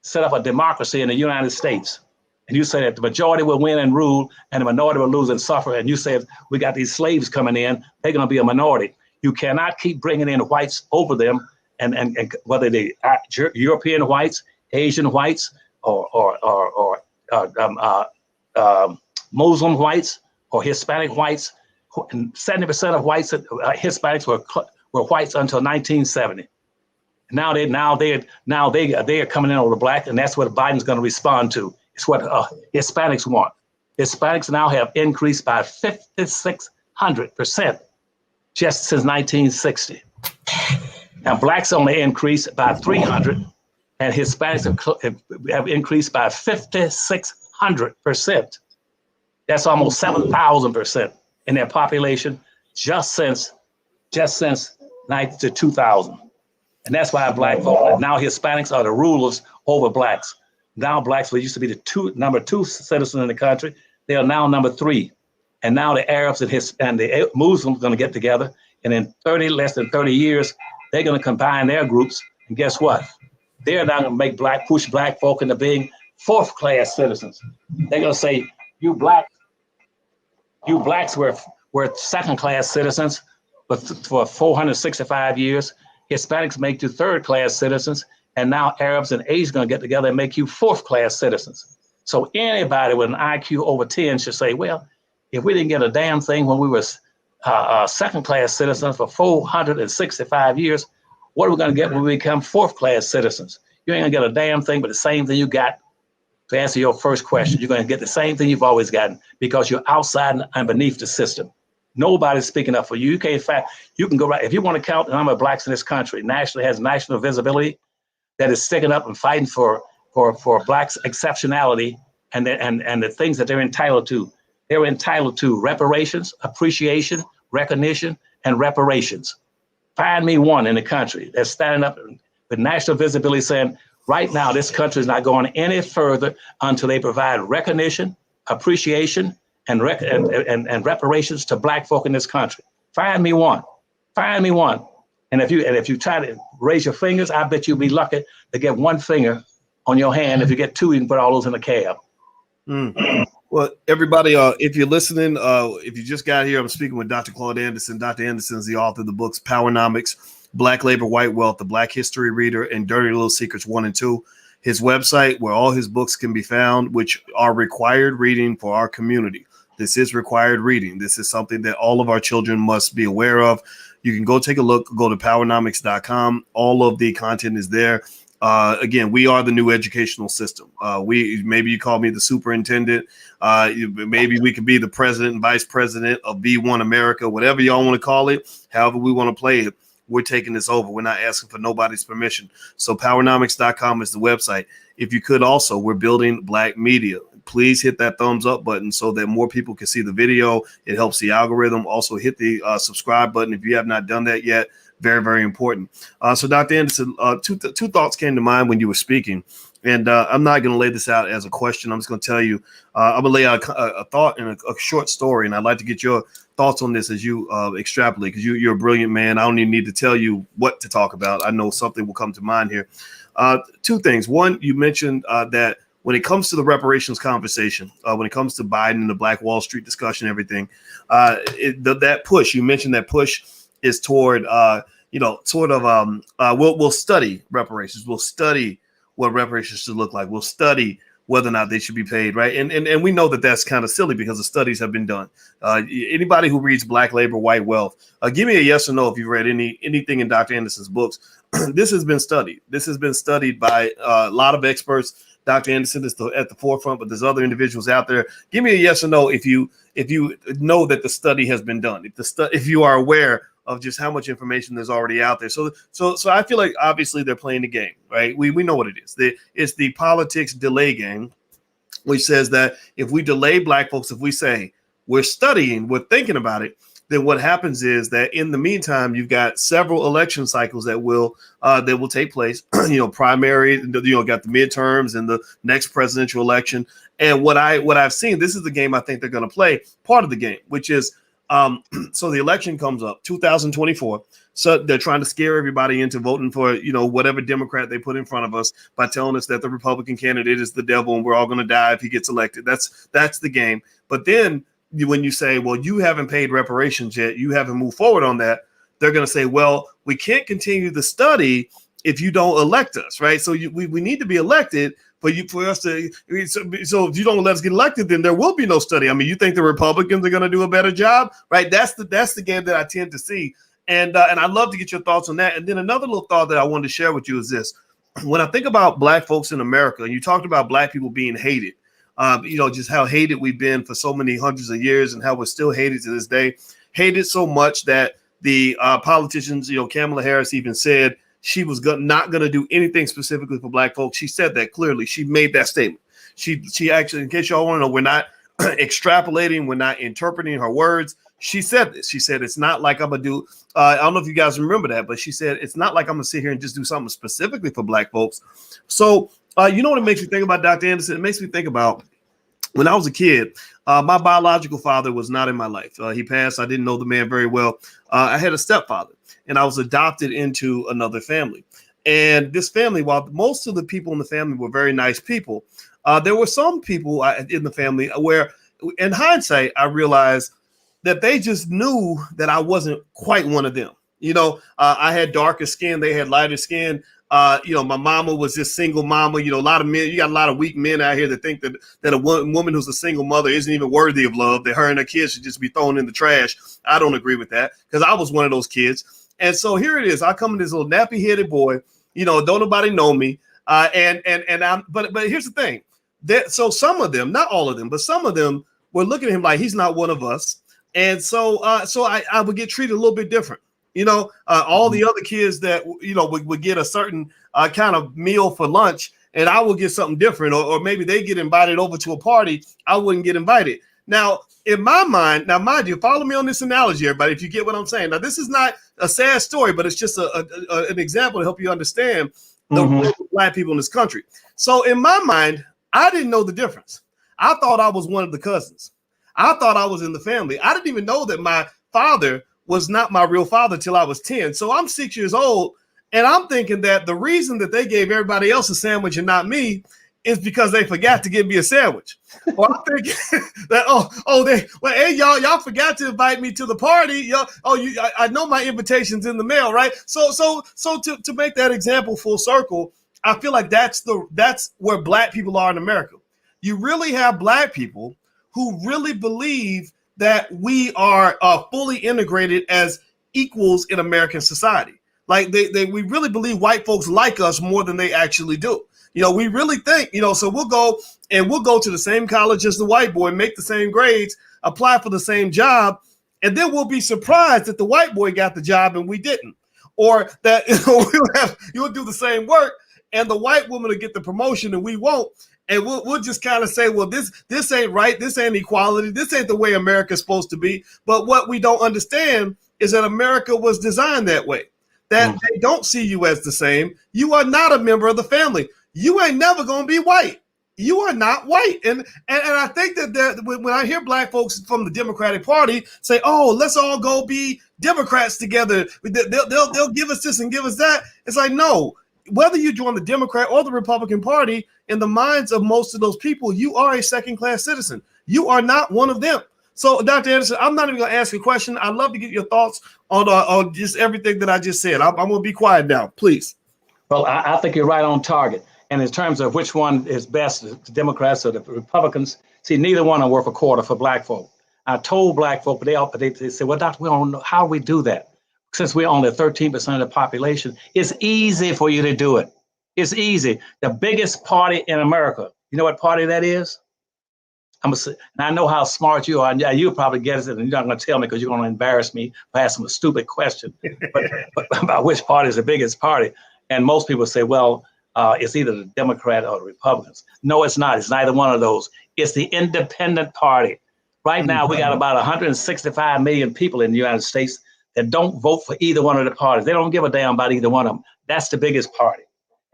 set up a democracy in the United States, and you say that the majority will win and rule and the minority will lose and suffer, and you say we got these slaves coming in, they're going to be a minority. You cannot keep bringing in whites over them, and whether they are European whites, Asian whites, or Muslim whites or Hispanic whites. 70% of whites, Hispanics were whites until 1970. Now they are coming in over black, and that's what Biden's going to respond to. It's what Hispanics want. Hispanics now have increased by 5,600% just since 1960. Now blacks only increased by 300, and Hispanics have increased by 5,600%. That's almost 7,000% in their population just since 2000. And that's why black vote. Now Hispanics are the rulers over blacks. Now blacks were used to be the number two citizen in the country. They are now number 3. And now the Arabs and the Muslims are going to get together. And in less than 30 years, they're going to combine their groups. And guess what? They're now going to push black folk into being 4th-class citizens. They're going to say, you blacks were 2nd-class citizens for 465 years. Hispanics make you 3rd-class citizens, and now Arabs and Asians are going to get together and make you 4th-class citizens. So anybody with an IQ over 10 should say, well, if we didn't get a damn thing when we were 2nd-class citizens for 465 years, what are we going to get when we become 4th-class citizens? You ain't going to get a damn thing but the same thing you got. To answer your first question, you're going to get the same thing you've always gotten because you're outside and beneath the system. Nobody's speaking up for you. You can't find, you can go right. If you want to count the number of blacks in this country, nationally has national visibility that is sticking up and fighting for blacks' exceptionality and the things that they're entitled to. They're entitled to reparations, appreciation, recognition, and reparations. Find me one in the country that's standing up with national visibility saying, right now, this country is not going any further until they provide recognition, appreciation, and reparations to black folk in this country. Find me one. Find me one. And if you try to raise your fingers, I bet you'll be lucky to get one finger on your hand. If you get 2, you can put all those in a cab. Well, everybody, if you're listening, if you just got here, I'm speaking with Dr. Claude Anderson. Dr. Anderson is the author of the books Powernomics, Black Labor, White Wealth, The Black History Reader, and Dirty Little Secrets 1 and 2. His website, where all his books can be found, which are required reading for our community. This is required reading. This is something that all of our children must be aware of. You can go take a look, go to powernomics.com. All of the content is there. Again, we are the new educational system. Maybe you call me the superintendent. Maybe we could be the president and vice president of B1 America, whatever y'all want to call it, however we want to play it. We're taking this over. We're not asking for nobody's permission. So powernomics.com is the website. If you could also, we're building black media. Please hit that thumbs up button so that more people can see the video. It helps the algorithm. Also hit the subscribe button if you have not done that yet. Very, very important. So Dr. Anderson, two thoughts came to mind when you were speaking. And I'm not going to lay this out as a question. I'm just going to tell you, I'm going to lay out a thought in a short story. And I'd like to get your thoughts on this as you extrapolate, because you're a brilliant man. I don't even need to tell you what to talk about. I know something will come to mind here. 2 things. One, you mentioned that when it comes to the reparations conversation, when it comes to Biden and the Black Wall Street discussion, everything, that push, you mentioned that push is toward, we'll study reparations. We'll study what reparations should look like. We'll study whether or not they should be paid, right? And we know that that's kind of silly because the studies have been done. Anybody who reads Black Labor, White Wealth, give me a yes or no if you've read anything in Dr. Anderson's books. This has been studied. This has been studied by a lot of experts. Dr. Anderson is at the forefront, but there's other individuals out there. Give me a yes or no if you know that the study has been done. If you are aware of just how much information there's already out there. So I feel like obviously they're playing the game, right? We know what it is. It's the politics delay game, which says that if we delay black folks, if we say we're studying, we're thinking about it, then what happens is that in the meantime, you've got several election cycles that will take place. Primary, got the midterms and the next presidential election. And what I've seen, this is the game I think they're going to play, part of the game, which is So the election comes up, 2024. So they're trying to scare everybody into voting for, whatever Democrat they put in front of us by telling us that the Republican candidate is the devil and we're all going to die if he gets elected. That's the game. But then when you say, well, you haven't paid reparations yet, you haven't moved forward on that, they're going to say, well, we can't continue the study if you don't elect us, right? So we need to be elected for us to. So if you don't let us get elected, then there will be no study. I mean, you think the Republicans are going to do a better job, right? That's the game that I tend to see, and I'd love to get your thoughts on that. And then another little thought that I wanted to share with you is this: when I think about Black folks in America, and you talked about Black people being hated, just how hated we've been for so many hundreds of years, and how we're still hated to this day, hated so much that the politicians, Kamala Harris even said she was not going to do anything specifically for Black folks. She said that clearly. She made that statement. She actually, in case y'all want to know, we're not extrapolating. We're not interpreting her words. She said this. She said, it's not like I'm going to do, I don't know if you guys remember that, but she said, it's not like I'm going to sit here and just do something specifically for Black folks. So, you know what it makes me think about, Dr. Anderson? It makes me think about when I was a kid, my biological father was not in my life. He passed. I didn't know the man very well. I had a stepfather, and I was adopted into another family. And this family, while most of the people in the family were very nice people, there were some people in the family where, in hindsight, I realized that they just knew that I wasn't quite one of them. I had darker skin. They had lighter skin. My mama was this single mama. A lot of men, you got a lot of weak men out here that think that a woman who's a single mother isn't even worthy of love, that her and her kids should just be thrown in the trash. I don't agree with that, because I was one of those kids. And so here it is. I come in this little nappy headed boy, don't nobody know me. But here's the thing. So some of them, not all of them, but some of them were looking at him like he's not one of us. And so I would get treated a little bit different. All the other kids that, would get a certain kind of meal for lunch, and I would get something different, or maybe they get invited over to a party. I wouldn't get invited. Now, in my mind, mind you, follow me on this analogy, everybody, if you get what I'm saying. Now, this is not a sad story, but it's just an example to help you understand the role of Black people in this country. So in my mind, I didn't know the difference. I thought I was one of the cousins. I thought I was in the family. I didn't even know that my father was not my real father till I was 10. So I'm 6 years old, and I'm thinking that the reason that they gave everybody else a sandwich and not me is because they forgot to give me a sandwich. Or I'm thinking that, hey, y'all forgot to invite me to the party. I know my invitation's in the mail, right? So to make that example full circle, I feel like that's where Black people are in America. You really have Black people who really believe that we are fully integrated as equals in American society. Like we really believe white folks like us more than they actually do. We really think, so we'll go to the same college as the white boy, make the same grades, apply for the same job, and then we'll be surprised that the white boy got the job and we didn't. Or that you'll do the same work and the white woman will get the promotion and we won't. And we'll just kind of say, well, this ain't right. This ain't equality. This ain't the way America's supposed to be. But what we don't understand is that America was designed that way, that they don't see you as the same. You are not a member of the family. You ain't never going to be white. You are not white. And I think that when I hear Black folks from the Democratic Party say, oh, let's all go be Democrats together, they'll give us this and give us that. It's like, no. Whether you join the Democrat or the Republican Party, in the minds of most of those people, you are a second-class citizen. You are not one of them. So, Dr. Anderson, I'm not even going to ask you a question. I'd love to get your thoughts on just everything that I just said. I'm going to be quiet now, please. Well, I think you're right on target. And in terms of which one is best, the Democrats or the Republicans, see, neither one are worth a quarter for Black folk. I told Black folk, but they said, well, Doctor, we don't know how we do that. Since we're only 13% of the population, it's easy for you to do it. It's easy. The biggest party in America, you know what party that is? And I know how smart you are. You'll probably get it, and you're not going to tell me because you're going to embarrass me by asking a stupid question. But about which party is the biggest party? And most people say, well, it's either the Democrat or the Republicans. No, it's not. It's neither one of those. It's the independent party. Right now, we got about 165 million people in the United States that don't vote for either one of the parties. They don't give a damn about either one of them. That's the biggest party.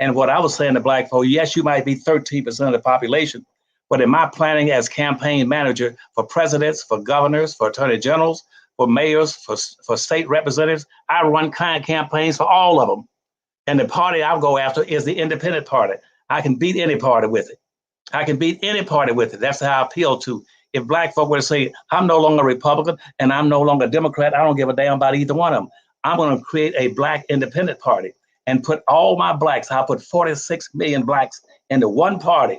And what I was saying to Black folk, yes, you might be 13% of the population, but in my planning as campaign manager for presidents, for governors, for attorney generals, for mayors, for state representatives. I run campaigns for all of them. And the party I'll go after is the independent party. I can beat any party with it. I can beat any party with it. That's how I appeal to. If black folk were to say, I'm no longer Republican and I'm no longer Democrat, I don't give a damn about either one of them. I'm going to create a black independent party and put all my blacks, I'll put 46 million blacks into one party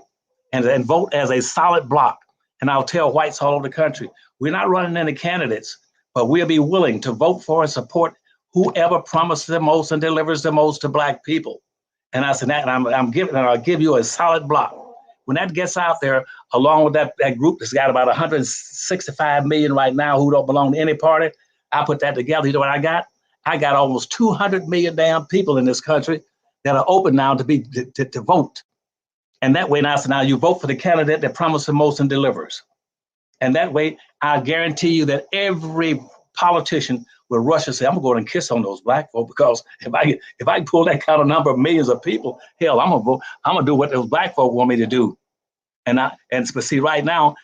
and vote as a solid block. And I'll tell whites all over the country, we're not running any candidates, but we'll be willing to vote for and support whoever promises the most and delivers the most to black people. And I said, that, and I'll give you a solid block. When that gets out there, along with that group that's got about 165 million right now who don't belong to any party, I put that together. You know what I got? I got almost 200 million damn people in this country that are open now to vote. And that way now you vote for the candidate that promises the most and delivers. And that way, I guarantee you that every politician will rush and say, I'm gonna go and kiss on those black folk, because if I pull that kind of number of millions of people, hell, I'm gonna vote. I'm gonna do what those black folk want me to do. But see, right now,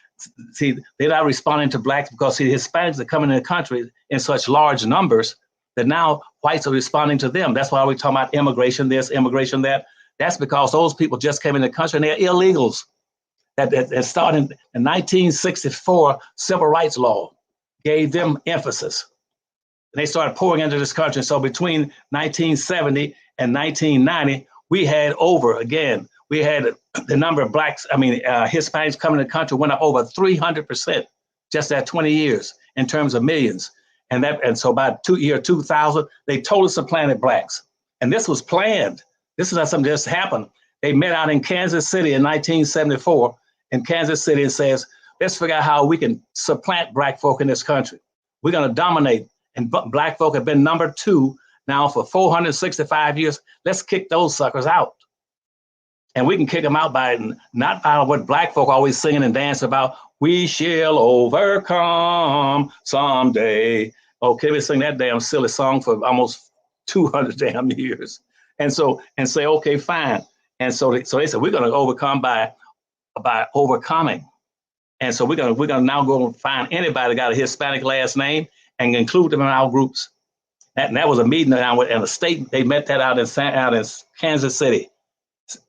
see, they're not responding to blacks because see, Hispanics are coming in the country in such large numbers that now whites are responding to them. That's why we're talking about immigration this, immigration that. That's because those people just came in the country and they're illegals. That started in 1964 civil rights law gave them emphasis. And they started pouring into this country. So between 1970 and 1990, we had the number of blacks, Hispanics coming to the country went up over 300% just that 20 years in terms of millions. And so by year 2000, they totally supplanted blacks. And this was planned. This is not something that just happened. They met out in Kansas City in 1974 in Kansas City and says, let's figure out how we can supplant black folk in this country. We're going to dominate. And black folk have been number 2 now for 465 years. Let's kick those suckers out. And we can kick them out not by what black folk always singing and dancing about. We shall overcome someday. Okay, we sing that damn silly song for almost 200 damn years. And say, okay, fine. And so they said, we're going to overcome by overcoming. And so we're gonna now go and find anybody that got a Hispanic last name and include them in our groups. And that was a meeting in the state. They met that out in Kansas City,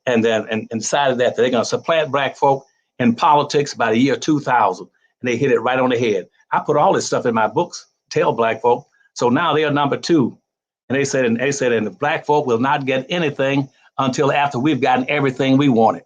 and decided that they're gonna supplant black folk in politics by the year 2000. And they hit it right on the head. I put all this stuff in my books, tell black folk. So now they are number 2. And they said, and the black folk will not get anything until after we've gotten everything we wanted.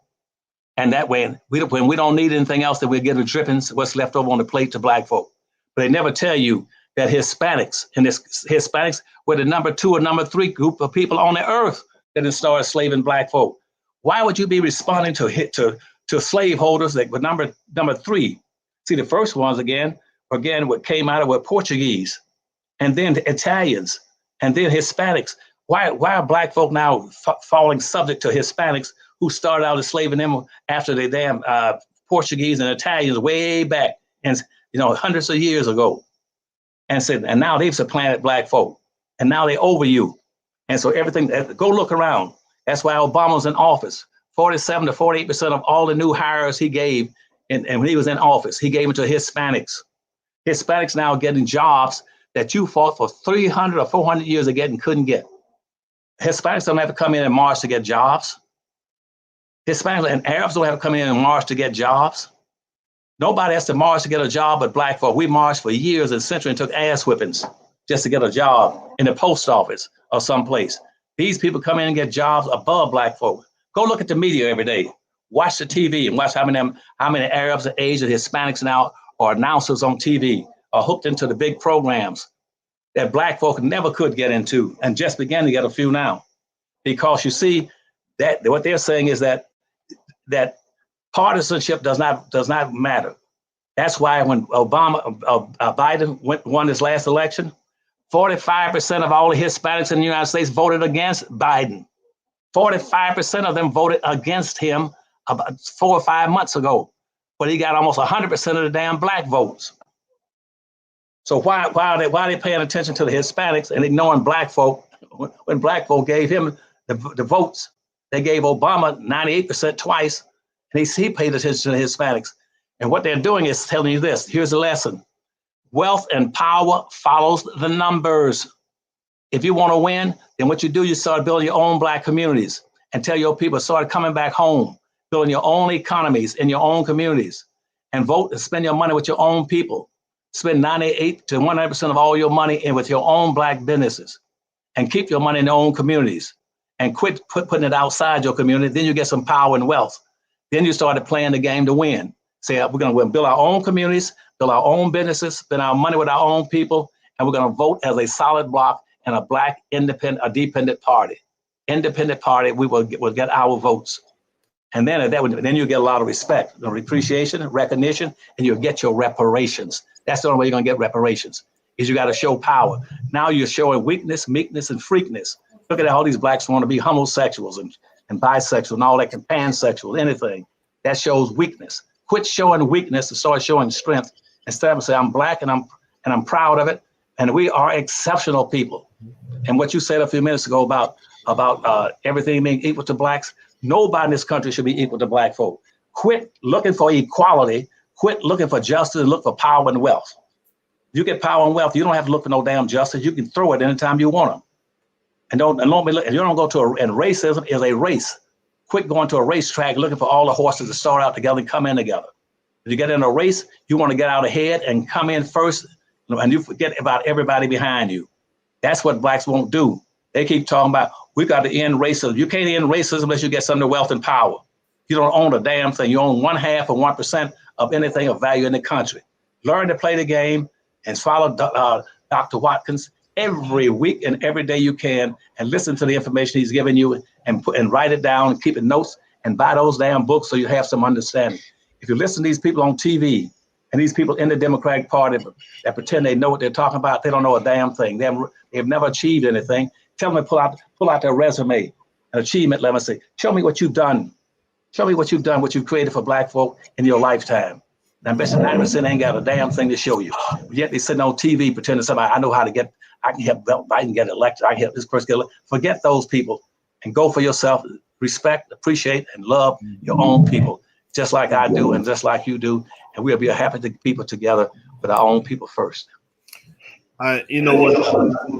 And that way, when we don't need anything else, that we'll get the drippings, what's left over on the plate to black folk. But they never tell you that Hispanics were the number 2 or number 3 group of people on the earth that had started slaving black folk. Why would you be responding to slaveholders that were number 3? See, the first ones again, what came out of were Portuguese, and then the Italians, and then Hispanics. Why are black folk now falling subject to Hispanics who started out enslaving them after the damn Portuguese and Italians way back, and hundreds of years ago, and now they've supplanted black folk, and now they over you, and so everything. Go look around. That's why Obama's in office. 47 to 48% of all the new hires he gave, and when he was in office, he gave them to Hispanics. Hispanics now are getting jobs that you fought for 300 or 400 years to get and couldn't get. Hispanics don't have to come in and march to get jobs. Hispanics and Arabs don't have to come in and march to get jobs. Nobody has to march to get a job but black folk. We marched for years and centuries and took ass whippings just to get a job in the post office or someplace. These people come in and get jobs above black folk. Go look at the media every day. Watch the TV and watch how many Arabs and Asian Hispanics now are announcers on TV, are hooked into the big programs that black folk never could get into and just began to get a few now. Because you see that what they're saying is that partisanship does not matter. That's why when Biden won his last election, 45% of all the Hispanics in the United States voted against Biden. 45% of them voted against him about 4 or 5 months ago, but he got almost 100% of the damn black votes. So why are they paying attention to the Hispanics and ignoring black folk when black folk gave him the votes? They gave Obama 98% twice, and he paid attention to the Hispanics. And what they're doing is telling you this. Here's the lesson. Wealth and power follows the numbers. If you want to win, then what you do, you start building your own black communities and tell your people, start coming back home, building your own economies in your own communities, and vote and spend your money with your own people. Spend 98 to 100% of all your money in with your own black businesses, and keep your money in your own communities, and quit putting it outside your community. Then you get some power and wealth. Then you started playing the game to win. Say, we're going to build our own communities, build our own businesses, spend our money with our own people, and we're going to vote as a solid block and a black independent, a dependent party. Independent party, we will get our votes. And then then you get a lot of respect, appreciation, recognition, and you'll get your reparations. That's the only way you're going to get reparations, is you got to show power. Now you're showing weakness, meekness, and freakness. Look at all these blacks want to be homosexuals and bisexual and all that, and pansexual, anything. That shows weakness. Quit showing weakness and start showing strength. Instead of saying, I'm black and I'm proud of it. And we are exceptional people. And what you said a few minutes ago about everything being equal to blacks, nobody in this country should be equal to black folk. Quit looking for equality. Quit looking for justice and look for power and wealth. You get power and wealth, you don't have to look for no damn justice. You can throw it anytime you want them. And don't be looking. You don't go to and racism is a race. Quit going to a racetrack looking for all the horses to start out together and come in together. If you get in a race, you want to get out ahead and come in first, and you forget about everybody behind you. That's what blacks won't do. They keep talking about, we got to end racism. You can't end racism unless you get some of the wealth and power. You don't own a damn thing. You own 1/2 or 1% of anything of value in the country. Learn to play the game and follow Dr. Watkins every week and every day you can, and listen to the information he's giving you, and write it down and keep it notes and buy those damn books so you have some understanding. If you listen to these people on TV and these people in the Democratic Party that pretend they know what they're talking about, they don't know a damn thing. They've never achieved anything. Tell them to pull out their resume, an achievement level, and say, show me what you've done. Show me what you've done, what you've created for black folk in your lifetime. Now, I bet you 90% ain't got a damn thing to show you. Yet they sitting on TV pretending somebody, I can help Biden get elected. I can help this person get elected. Forget those people and go for yourself. Respect, appreciate, and love your own people, just like I do and just like you do. And we'll be a happy people together with our own people first. You know what?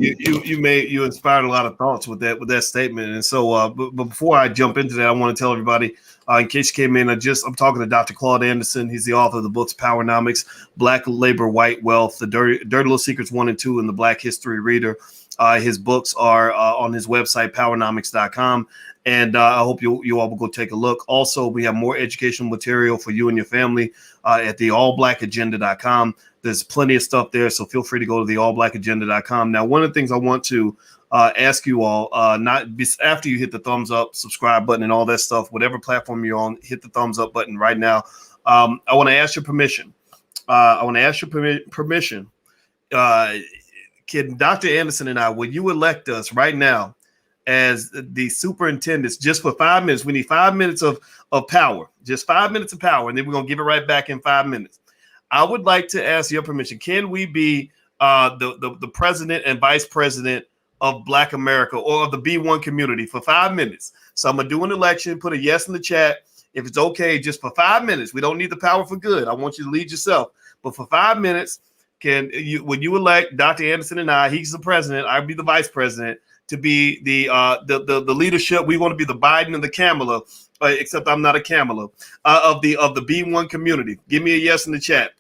You inspired a lot of thoughts with that statement. And so, but before I jump into that, I want to tell everybody, in case you came in, I'm talking to Dr. Claude Anderson. He's the author of the books Powernomics, Black Labor, White Wealth, The Dirty Little Secrets 1 and 2, and The Black History Reader. His books are on his website, powernomics.com. And I hope you all will go take a look. Also, we have more educational material for you and your family at the allblackagenda.com. There's plenty of stuff there, so feel free to go to the allblackagenda.com. Now, one of the things I want to ask you all, after you hit the thumbs up, subscribe button, and all that stuff, whatever platform you're on, hit the thumbs up button right now. I want to ask your permission. Can Dr. Anderson and I, will you elect us right now as the superintendents just for 5 minutes? We need 5 minutes of power, just 5 minutes of power, and then we're going to give it right back in 5 minutes. I would like to ask your permission. Can we be the president and vice president of Black America or of the B1 community for 5 minutes? So I'm going to do an election, put a yes in the chat. If it's okay, just for 5 minutes. We don't need the power for good. I want you to lead yourself. But for 5 minutes, would you elect Dr. Anderson and I, he's the president, I'd be the vice president, to be the leadership? We want to be the Biden and the Kamala, except I'm not a Kamala, of the B1 community. Give me a yes in the chat.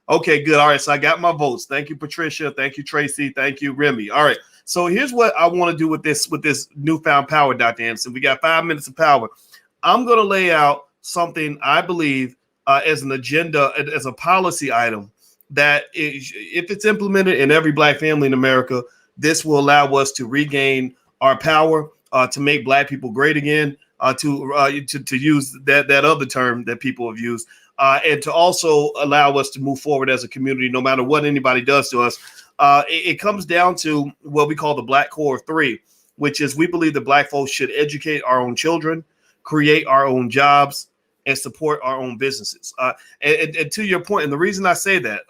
Okay, good. All right, so I got my votes. Thank you, Patricia. Thank you, Tracy. Thank you, Remy. All right, so here's what I want to do with this newfound power, Dr. Anderson. We got 5 minutes of power. I'm going to lay out something I believe as an agenda, as a policy item that if it's implemented in every Black family in America, this will allow us to regain our power, to make Black people great again, to use that other term that people have used, and to also allow us to move forward as a community, no matter what anybody does to us. It comes down to what we call the Black Core of 3, which is we believe that Black folks should educate our own children, create our own jobs, and support our own businesses. And to your point, and the reason I say that,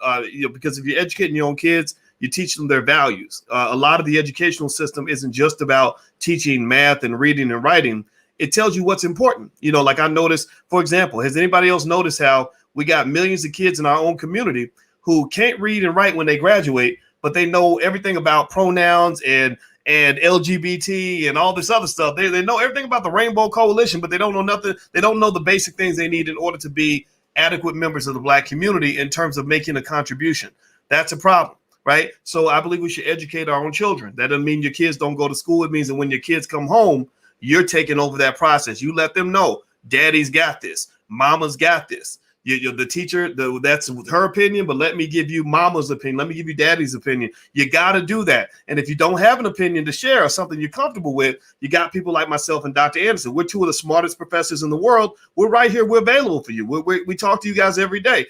because if you're educating your own kids, you teach them their values. A lot of the educational system isn't just about teaching math and reading and writing. It tells you what's important. Like I noticed, for example, has anybody else noticed how we got millions of kids in our own community who can't read and write when they graduate, but they know everything about pronouns and LGBT and all this other stuff. They know everything about the Rainbow Coalition, but they don't know nothing. They don't know the basic things they need in order to be adequate members of the Black community in terms of making a contribution. That's a problem, right? So I believe we should educate our own children. That doesn't mean your kids don't go to school. It means that when your kids come home, you're taking over that process. You let them know, daddy's got this, mama's got this. You're the teacher, that's her opinion, but let me give you mama's opinion. Let me give you daddy's opinion. You got to do that. And if you don't have an opinion to share or something you're comfortable with, you got people like myself and Dr. Anderson. We're two of the smartest professors in the world. We're right here. We're available for you. We talk to you guys every day.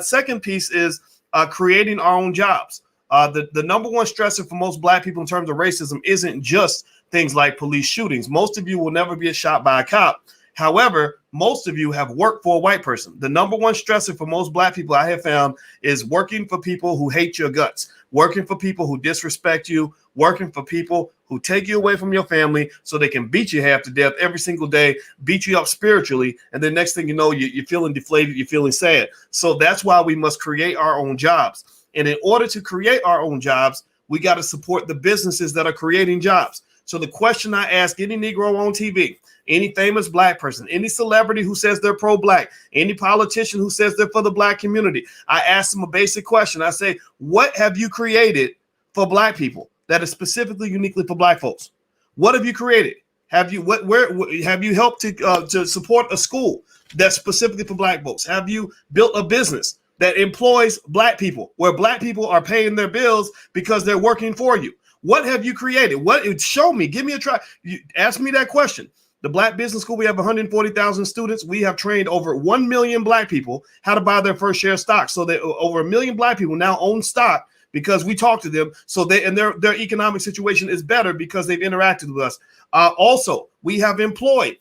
Second piece is creating our own jobs. The number one stressor for most Black people in terms of racism isn't just things like police shootings. Most of you will never be shot by a cop. However, most of you have worked for a white person. The number one stressor for most Black people I have found is working for people who hate your guts, working for people who disrespect you, working for people who take you away from your family so they can beat you half to death every single day, beat you up spiritually. And then next thing you know, you're feeling deflated, you're feeling sad. So that's why we must create our own jobs. And in order to create our own jobs, we got to support the businesses that are creating jobs. So the question I ask any Negro on TV, any famous Black person, any celebrity who says they're pro-Black, any politician who says they're for the Black community, I ask them a basic question. I say, what have you created for Black people that is specifically uniquely for Black folks? What have you created? Have you where have you helped to support a school that's specifically for Black folks? Have you built a business that employs Black people, where Black people are paying their bills because they're working for you? What have you created? What? Show me. Give me a try. You ask me that question. The Black Business School, we have 140,000 students. We have trained over 1 million Black people how to buy their first share of stock. So that over 1 million Black people now own stock because we talk to them. So their economic situation is better because they've interacted with us. Also, we have employed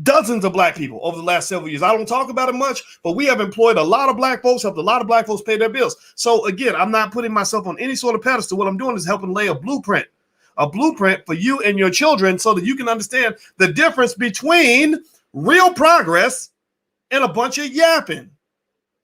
dozens of Black people over the last several years. I don't talk about it much, but we have employed a lot of Black folks, helped a lot of Black folks pay their bills. So again, I'm not putting myself on any sort of pedestal. What I'm doing is helping lay a blueprint for you and your children so that you can understand the difference between real progress and a bunch of yapping.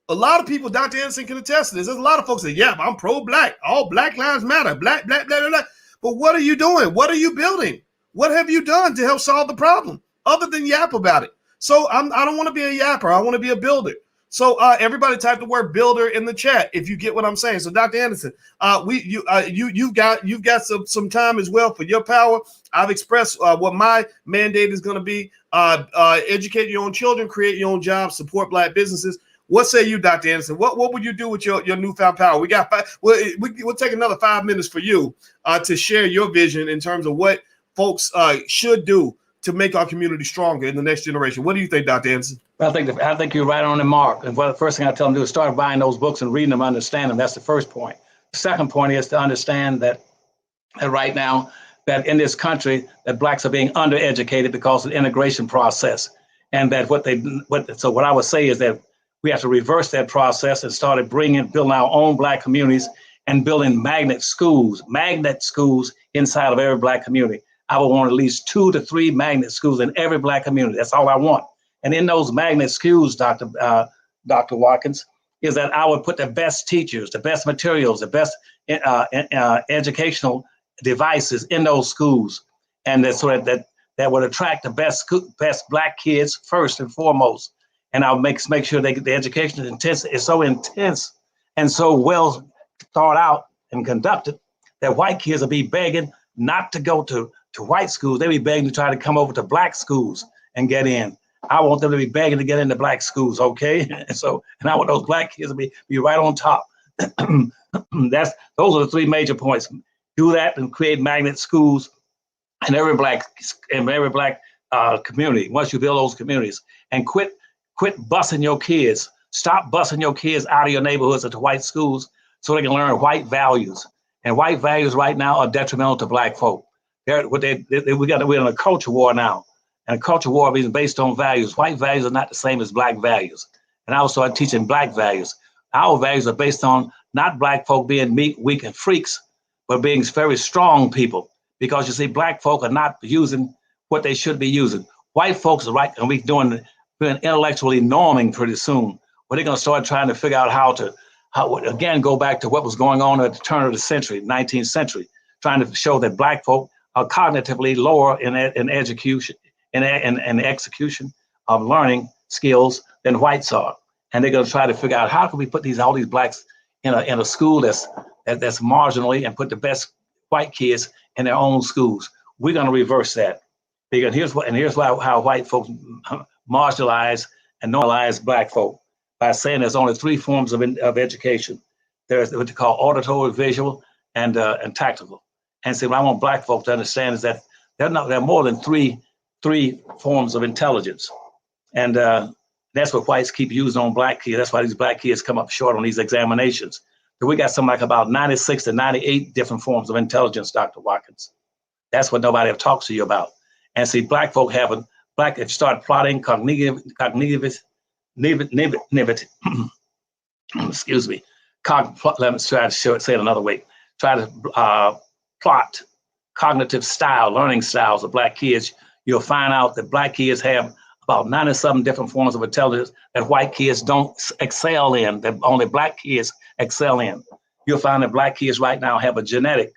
A lot of people, Dr. Anderson can attest to this. There's a lot of folks that yap, I'm pro-Black, all Black lives matter, black, blah, blah, blah. But what are you doing? What are you building? What have you done to help solve the problem other than yap about it? So I don't want to be a yapper. I want to be a builder. So everybody type the word builder in the chat if you get what I'm saying. So Dr. Anderson, you've got some time as well for your power. I've expressed what my mandate is going to be. Educate your own children, create your own jobs, support Black businesses. What say you, Dr. Anderson? What would you do with your newfound power? We got we'll take another 5 minutes for you to share your vision in terms of what folks should do to make our community stronger in the next generation. What do you think, Dr. Anderson? I think you're right on the mark. And the first thing I tell them to do is start buying those books and reading them, understand them. That's the first point. The second point is to understand that right now, that in this country, that Blacks are being undereducated because of the integration process. And that what I would say is that we have to reverse that process and start building our own Black communities and building magnet schools inside of every Black community. I would want at least 2 to 3 magnet schools in every Black community. That's all I want. And in those magnet schools, Dr. Watkins, is that I would put the best teachers, the best materials, the best educational devices in those schools, and that would attract the best Black kids first and foremost. And I'll make sure the education is so intense and so well thought out and conducted that white kids will be begging not to go to white schools. They'll be begging to try to come over to Black schools and get in. I want them to be begging to get into Black schools, okay? And I want those Black kids to be right on top. Those are the 3 major points. Do that and create magnet schools in every Black community. Once you build those communities, and quit busing your kids. Stop busing your kids out of your neighborhoods into white schools so they can learn white values. And white values right now are detrimental to Black folk. We're in a culture war now. And a culture war is based on values. White values are not the same as Black values. And I will start teaching Black values. Our values are based on not Black folk being meek, weak, and freaks, but being very strong people. Because you see, Black folk are not using what they should be using. White folks are right, and we're intellectually norming pretty soon. Where they're going to start trying to figure out how to again, go back to what was going on at the turn of the century, 19th century, trying to show that black folk are cognitively lower in execution and execution of learning skills than whites are. And they're going to try to figure out how can we put all these blacks in a school that's marginally and put the best white kids in their own schools. We're going to reverse that. Because here's how white folks marginalize and normalize black folk by saying there's only three forms of education. There's what they call auditory, visual, and tactical. And so what I want black folk to understand is that there are more than three forms of intelligence. And that's what whites keep using on black kids. That's why these black kids come up short on these examinations. So we got something like about 96 to 98 different forms of intelligence, Dr. Watkins. That's what nobody ever talks to you about. And see, black folk if you start plotting cognitive, excuse me, let me try to say it another way. Try to plot cognitive style, learning styles of black kids. You'll find out that black kids have about 97 different forms of intelligence that white kids don't excel in, that only black kids excel in. You'll find that black kids right now have a genetic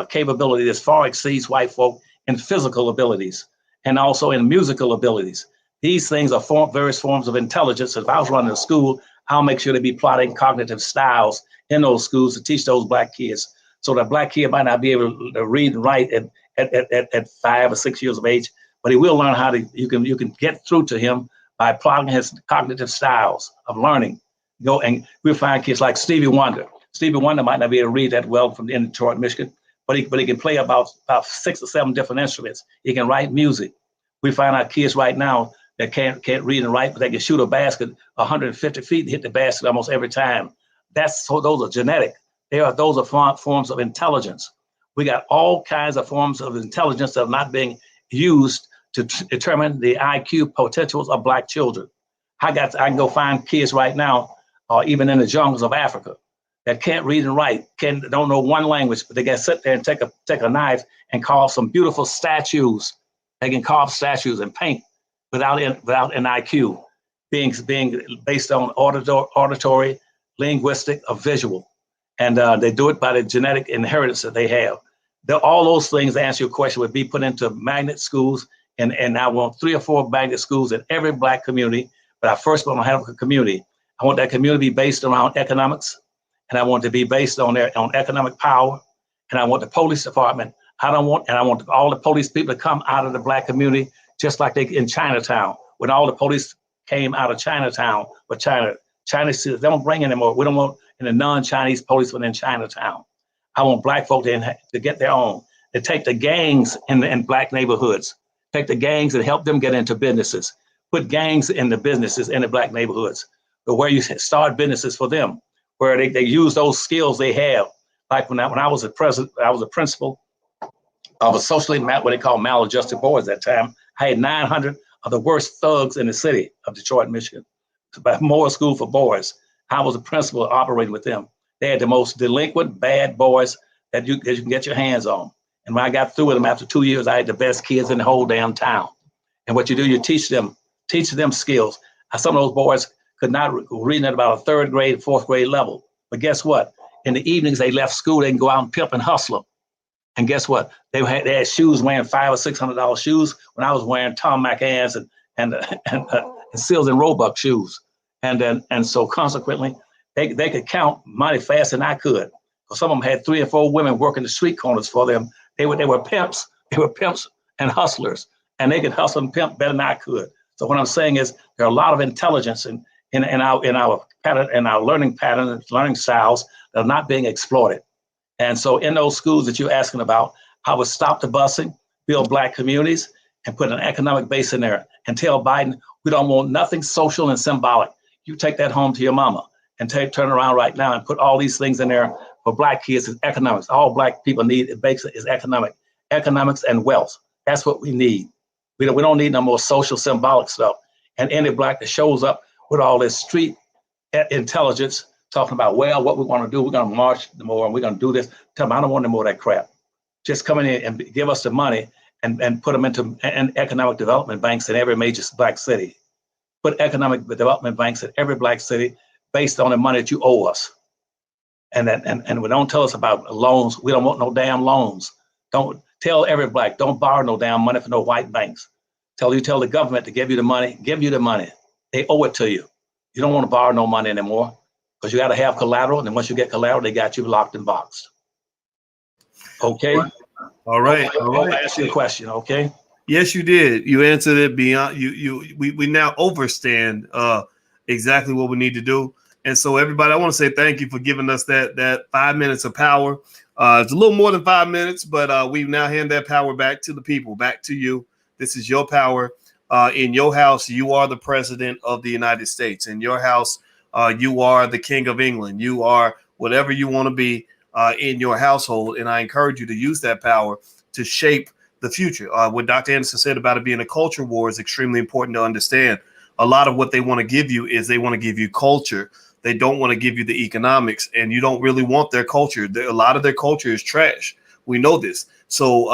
capability that far exceeds white folk in physical abilities and also in musical abilities. These things are various forms of intelligence. If I was running a school, I'll make sure to be plotting cognitive styles in those schools to teach those black kids. So that black kid might not be able to read and write at 5 or 6 years of age, but he will learn how to, you can get through to him by plotting his cognitive styles of learning. And we'll find kids like Stevie Wonder. Stevie Wonder might not be able to read that well from in Detroit, Michigan, but he can play about 6 or 7 different instruments. He can write music. We find out kids right now that can't read and write, but they can shoot a basket 150 feet and hit the basket almost every time. Those are genetic. Those are forms of intelligence. We got all kinds of forms of intelligence that are not being used to determine the IQ potentials of black children. I can go find kids right now, even in the jungles of Africa, that can't read and write, don't know one language, but they can sit there and take a knife and carve some beautiful statues. They can carve statues and paint without an IQ, being based on auditory, linguistic, or visual. And they do it by the genetic inheritance that they have. All those things, to answer your question, would be put into magnet schools. And I want 3 or 4 magnet schools in every black community. But I first want to have a community. I want that community based around economics. And I want it to be based on economic power. And I want the police department. I want all the police people to come out of the black community, just like they in Chinatown. When all the police came out of Chinatown, but Chinese, they don't bring anymore. We don't want any non-Chinese policemen in Chinatown. I want black folk to get their own, to take the gangs in black neighborhoods, take the gangs and help them get into businesses, put gangs in the businesses in the black neighborhoods, but where you start businesses for them, where they use those skills they have. Like when I was a principal of a socially, what they call maladjusted boys at that time. I had 900 of the worst thugs in the city of Detroit, Michigan, more school for boys. I was a principal operating with them. They had the most delinquent, bad boys that you can get your hands on. And when I got through with them after 2 years, I had the best kids in the whole damn town. And what you do, you teach them skills. Some of those boys could not read at about a 3rd grade, 4th grade level. But guess what? In the evenings, they left school, they can go out and pimp and hustle them. And guess what? They had shoes wearing $500 or $600 shoes when I was wearing Tom McAn's and Seals and Roebuck shoes. And so consequently, they could count money faster than I could. Because some of them had 3 or 4 women working the street corners for them. They were pimps. They were pimps and hustlers, and they could hustle and pimp better than I could. So what I'm saying is there are a lot of intelligence in our pattern, in our learning patterns, learning styles that are not being exploited. And so in those schools that you're asking about, I would stop the busing, build black communities, and put an economic base in there and tell Biden, we don't want nothing social and symbolic. You take that home to your mama and turn around right now and put all these things in there for black kids is economics. All black people need is economics and wealth. That's what we need. We don't need no more social symbolic stuff. And any black that shows up with all this street intelligence, talking about, well, what we want to do, we're going to march more and we're going to do this. Tell them, I don't want no more of that crap. Just come in and give us the money and put them into economic development banks in every major black city. Put economic development banks in every black city based on the money that you owe us. And we don't tell us about loans. We don't want no damn loans. Don't tell every black, don't borrow no damn money from no white banks. Tell the government to give you the money, They owe it to you. You don't want to borrow no money anymore because you got to have collateral. And then once you get collateral, they got you locked and boxed. Okay. All right. I'll ask you a question. Okay. Yes, you did. You answered it beyond we now understand exactly what we need to do. And so everybody, I want to say thank you for giving us that 5 minutes of power. It's a little more than 5 minutes, but we now hand that power back to the people, back to you. This is your power. In your house, you are the president of the United States. In your house, you are the king of England. You are whatever you want to be in your household. And I encourage you to use that power to shape the future. What Dr. Anderson said about it being a culture war is extremely important to understand. A lot of what they want to give you is they want to give you culture. They don't want to give you the economics, and you don't really want their culture. A lot of their culture is trash. We know this. So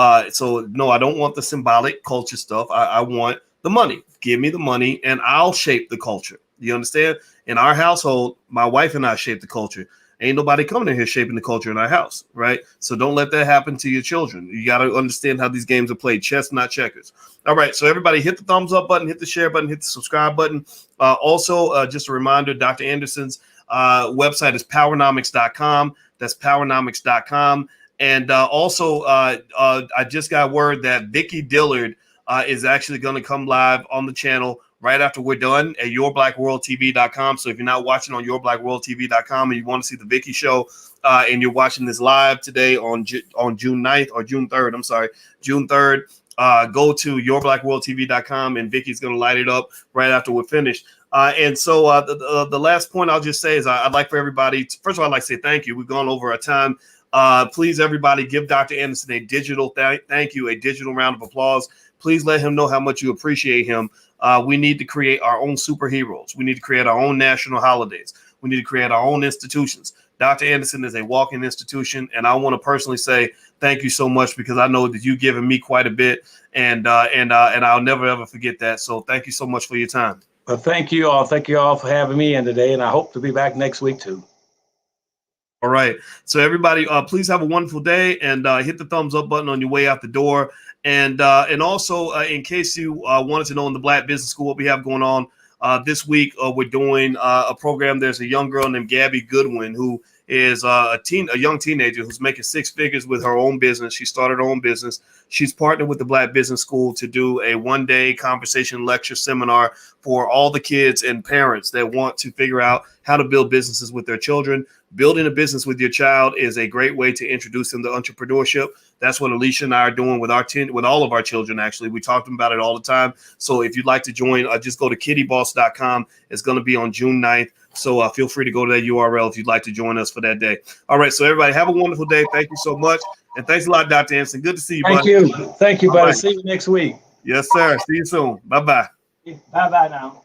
no, I don't want the symbolic culture stuff. I want the money. Give me the money, and I'll shape the culture. You understand? In our household, my wife and I shape the culture. Ain't nobody coming in here shaping the culture in our house, right? So don't let that happen to your children. You got to understand how these games are played. Chess, not checkers. All right, so everybody hit the thumbs up button, hit the share button, hit the subscribe button. Also, just a reminder, Dr. Anderson's website is powernomics.com. That's powernomics.com. And also, I just got word that Vicki Dillard is actually going to come live on the channel right after we're done at yourblackworldtv.com. So if you're not watching on yourblackworldtv.com and you want to see the Vicky show and you're watching this live today on June 9th or June 3rd, I'm sorry, June 3rd, go to yourblackworldtv.com and Vicky's going to light it up right after we're finished. And so the last point I'll just say is I'd like for everybody, first of all, I'd like to say thank you. We've gone over our time. Please, everybody, give Dr. Anderson a digital thank you, a digital round of applause. Please let him know how much you appreciate him. We need to create our own superheroes. We need to create our own national holidays. We need to create our own institutions. Dr. Anderson is a walking institution, and I want to personally say thank you so much because I know that you've given me quite a bit, and I'll never ever forget that. So thank you so much for your time. Well, thank you all. Thank you all for having me in today, and I hope to be back next week too. All right. So everybody, please have a wonderful day and hit the thumbs up button on your way out the door. And also, in case you wanted to know in the Black Business School what we have going on this week, we're doing a program. There's a young girl named Gabby Goodwin who is a young teenager who's making six figures with her own business. She started her own business. She's partnered with the Black Business School to do a one-day conversation lecture seminar for all the kids and parents that want to figure out how to build businesses with their children. Building a business with your child is a great way to introduce them to entrepreneurship. That's what Alicia and I are doing with with all of our children. Actually, we talk to them about it all the time. So if you'd like to join, just go to kittyboss.com. It's going to be on June 9th. So feel free to go to that URL if you'd like to join us for that day. All right. So everybody have a wonderful day. Thank you so much. And thanks a lot, Dr. Anderson. Good to see you, buddy. Thank you. Thank you, buddy. See you next week. Yes, sir. See you soon. Bye-bye. Bye-bye now.